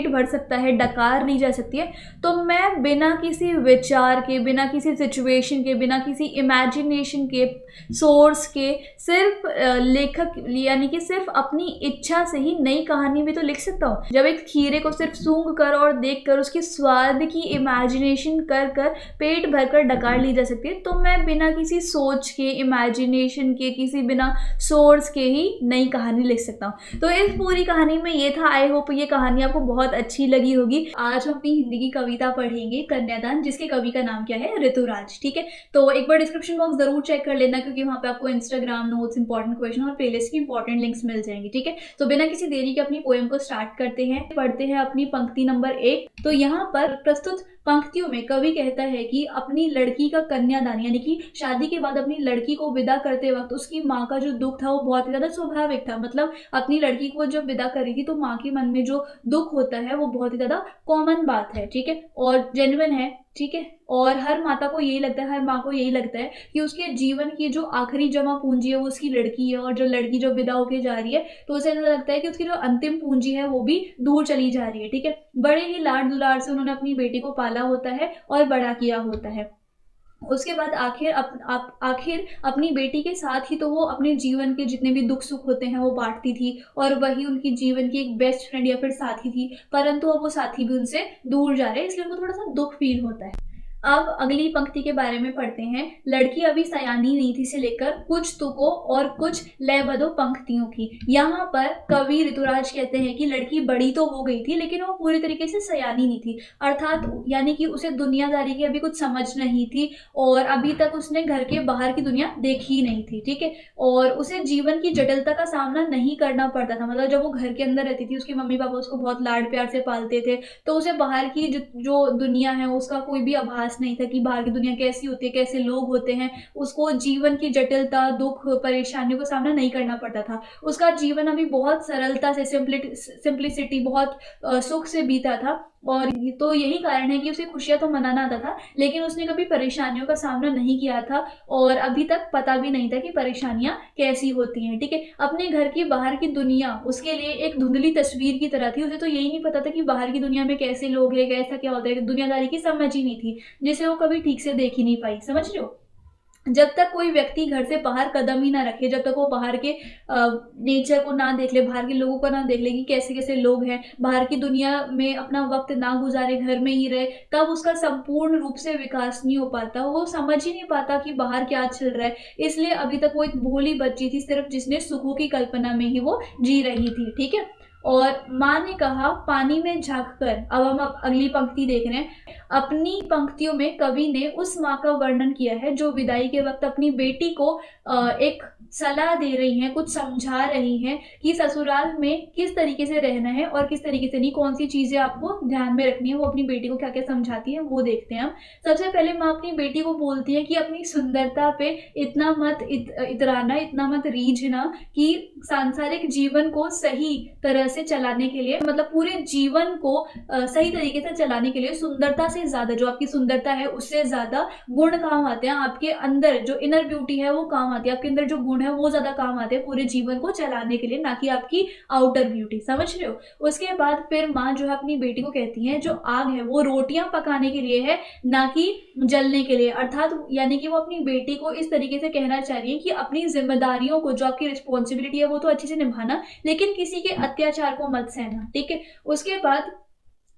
भर सकता है, डकार ली जा सकती है, तो मैं बिना किसी विचार के, बिना किसी सिचुएशन के, बिना किसी इमेजिनेशन के, सोर्स के, सिर्फ लेखक यानी कि सिर्फ अपनी इच्छा से ही नई कहानी भी तो लिख सकता हूँ। जब एक खीरे को सिर्फ सूंघ कर और देख कर उसके स्वाद की इमेजिनेशन कर कर पेट भर कर डकार ली जा सकती है, तो मैं बिना किसी सोच के, इमेजिनेशन के, किसी बिना सोर्स के ही नई कहानी लिख सकता हूँ। तो इस पूरी कहानी में ये था। आई होप ये कहानी आपको बहुत अच्छी लगी होगी। आज हम अपनी हिंदी की कविता पढ़ेंगे कन्यादान, जिसके कवि का नाम क्या है, ऋतुराज, ठीक है। तो एक बार डिस्क्रिप्शन बॉक्स जरूर चेक कर लेना, क्योंकि वहाँ पे आपको इंस्टाग्राम नोट्स, इंपॉर्टेंट क्वेश्चन और प्लेलिस्ट की इंपॉर्टेंट लिंक्स मिल जाएंगी, ठीक है। तो बिना किसी देरी के अपनी पोएम को स्टार्ट करते हैं, पढ़ते हैं अपनी पंक्ति नंबर 1। तो यहाँ पर प्रस्तुत पंक्तियों में कवि कहता है कि अपनी लड़की का कन्यादान, यानी कि शादी के बाद अपनी लड़की को विदा करते वक्त उसकी माँ का जो दुख था वो बहुत ही ज्यादा स्वाभाविक था। मतलब अपनी लड़की को जब विदा करी थी तो माँ के मन में जो दुख होता है वो बहुत ही ज्यादा कॉमन बात है, ठीक है, और जेन्युइन है, ठीक है। और हर माता को यही लगता है, हर माँ को यही लगता है कि उसके जीवन की जो आखिरी जमा पूंजी है वो उसकी लड़की है, और जो लड़की जो विदा होके जा रही है तो उसे ऐसा लगता है कि उसकी जो अंतिम पूंजी है वो भी दूर चली जा रही है, ठीक है। बड़े ही लाड दुलार से उन्होंने अपनी बेटी को पाला होता है और बड़ा किया होता है। उसके बाद आखिर अपनी बेटी के साथ ही तो वो अपने जीवन के जितने भी दुख सुख होते हैं वो बांटती थी, और वही उनकी जीवन की एक बेस्ट फ्रेंड या फिर साथी थी, परंतु अब वो साथी भी उनसे दूर जा रहे हैं, इसलिए उनको थोड़ा सा दुख फील होता है। अब अगली पंक्ति के बारे में पढ़ते हैं। लड़की अभी सयानी नहीं थी से लेकर कुछ तुकों और कुछ लयबद्धों पंक्तियों की। यहाँ पर कवि ऋतुराज कहते हैं कि लड़की बड़ी तो हो गई थी लेकिन वो पूरी तरीके से सयानी नहीं थी, अर्थात यानी कि उसे दुनियादारी की अभी कुछ समझ नहीं थी, और अभी तक उसने घर के बाहर की दुनिया देखी ही नहीं थी, ठीक है। और उसे जीवन की जटिलता का सामना नहीं करना पड़ता था, मतलब जब वो घर के अंदर रहती थी उसके मम्मी पापा उसको बहुत लाड प्यार से पालते थे, तो उसे बाहर की जो दुनिया है उसका कोई भी आभास नहीं था कि बाहर की दुनिया कैसी होती है, कैसे लोग होते हैं। उसको जीवन की जटिलता, दुख, परेशानियों का सामना नहीं करना पड़ता था। उसका जीवन अभी बहुत सरलता से, सिंप्लिसिटी, बहुत सुख से बीता था, और तो यही कारण है कि उसे खुशियां तो मनाना आता था लेकिन उसने कभी परेशानियों का सामना नहीं किया था, और अभी तक पता भी नहीं था कि परेशानियां कैसी होती हैं, ठीक है। अपने घर की बाहर की दुनिया उसके लिए एक धुंधली तस्वीर की तरह थी। उसे तो यही नहीं पता था कि बाहर की दुनिया में कैसे लोग हैं, कैसा क्या होता है, दुनियादारी की समझ ही नहीं थी, जिसे वो कभी ठीक से देख ही नहीं पाई, समझ रहे हो। जब तक कोई व्यक्ति घर से बाहर कदम ही ना रखे, जब तक वो बाहर के नेचर को ना देख ले, बाहर के लोगों को ना देख ले कि कैसे कैसे लोग हैं, बाहर की दुनिया में अपना वक्त ना गुजारे, घर में ही रहे, तब उसका संपूर्ण रूप से विकास नहीं हो पाता। वो समझ ही नहीं पाता कि बाहर क्या चल रहा है। इसलिए अभी तक वो एक भोली बच्ची थी, सिर्फ जिसने सुखों की कल्पना में ही वो जी रही थी, ठीक है। और माँ ने कहा पानी में झांक कर, अब हम अगली पंक्ति देख रहे हैं। अपनी पंक्तियों में कवि ने उस माँ का वर्णन किया है जो विदाई के वक्त अपनी बेटी को एक सलाह दे रही हैं, कुछ समझा रही हैं कि ससुराल में किस तरीके से रहना है और किस तरीके से नहीं, कौन सी चीजें आपको ध्यान में रखनी है। वो अपनी बेटी को क्या क्या समझाती है वो देखते हैं हम। सबसे पहले माँ अपनी बेटी को बोलती है कि अपनी सुंदरता पे इतना मत इतराना, इतना मत रीझना कि सांसारिक जीवन को सही तरह से चलाने के लिए, मतलब पूरे जीवन को सही तरीके से चलाने के लिए सुंदरता से ज्यादा, जो आपकी सुंदरता है उससे ज्यादा गुण काम आते हैं। आपके अंदर जो इनर ब्यूटी है वो काम आती है, आपके अंदर जो गुण है वो ज्यादा काम आते हैं पूरे जीवन को चलाने के लिए, ना कि आपकी आउटर ब्यूटी, समझ रहे हो। उसके बाद फिर माँ जो है अपनी बेटी को कहती है जो आग है वो रोटियां पकाने के लिए है, ना कि जलने के लिए। अर्थात यानी कि वो अपनी बेटी को इस तरीके से कहना चाह रही है कि अपनी जिम्मेदारियों को, जो आपकी रिस्पॉन्सिबिलिटी है वो तो अच्छे से निभाना, लेकिन किसी के अत्याचार को मत सहना, ठीक है। उसके बाद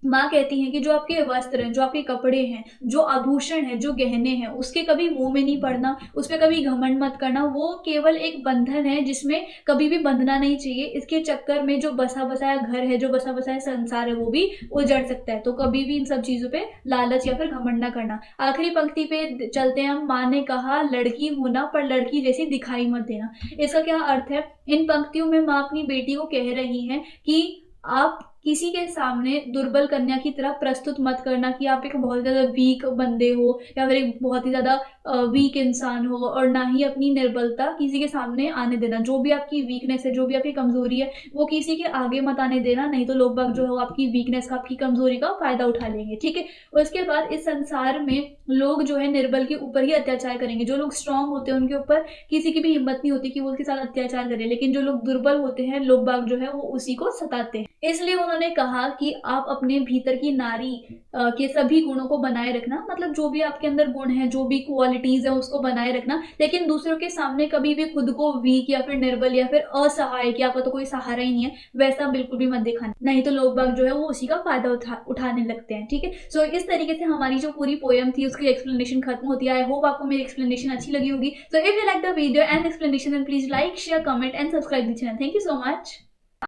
माँ कहती हैं कि जो आपके वस्त्र हैं, जो आपके कपड़े हैं, जो आभूषण हैं, जो गहने हैं, उसके कभी मुँह में नहीं पड़ना, उस पे कभी घमंड मत करना। वो केवल एक बंधन है जिसमें कभी भी बंधना नहीं चाहिए। इसके चक्कर में जो बसा-बसाया घर है, जो बसा-बसाया संसार है, वो भी उजड़ सकता है। तो कभी भी इन सब चीज़ों पे लालच या फिर घमंड ना करना। आखिरी पंक्ति पे चलते हैं हम। माँ ने कहा, लड़की होना पर लड़की जैसी दिखाई मत देना। इसका क्या अर्थ है? इन पंक्तियों में माँ अपनी बेटी को कह रही हैं कि आप किसी के सामने दुर्बल कन्या की तरह प्रस्तुत मत करना कि आप एक बहुत ज़्यादा वीक बंदे हो या फिर एक बहुत ही ज़्यादा वीक इंसान हो, और ना ही अपनी निर्बलता किसी के सामने आने देना। जो भी आपकी वीकनेस है, जो भी आपकी कमज़ोरी है, वो किसी के आगे मत आने देना, नहीं तो लोग बाग जो है वो आपकी वीकनेस का, आपकी कमज़ोरी का फ़ायदा उठा लेंगे, ठीक है? और उसके बाद इस संसार में लोग जो है निर्बल के ऊपर ही अत्याचार करेंगे। जो लोग स्ट्रॉन्ग होते हैं उनके ऊपर किसी की भी हिम्मत नहीं होती कि वो उसके साथ अत्याचार करे, लेकिन जो लोग दुर्बल होते हैं, लोग बाग जो है वो उसी को सताते हैं। इसलिए उन्होंने कहा कि आप अपने भीतर की नारी के सभी गुणों को बनाए रखना, मतलब जो भी आपके अंदर गुण हैं, जो भी क्वालिटीज़ हैं उसको बनाए रखना, लेकिन दूसरों के सामने कभी भी खुद को वीक या फिर निर्बल या फिर असहाय कि आपका तो कोई सहारा ही नहीं है, वैसा बिल्कुल भी मत दिखाना। नहीं तो लोग बाग जो है वो उसी का फ़ायदा उठाने लगते हैं, ठीक है? सो इस तरीके से हमारी जो पूरी पोएम थी उसकी एक्सप्लेनेशन खत्म होती है। आई होप आपको मेरी एक्सप्लेनेशन अच्छी लगी होगी। So if you like the video and explanation, then please like, share, comment and subscribe the channel. Thank you so much.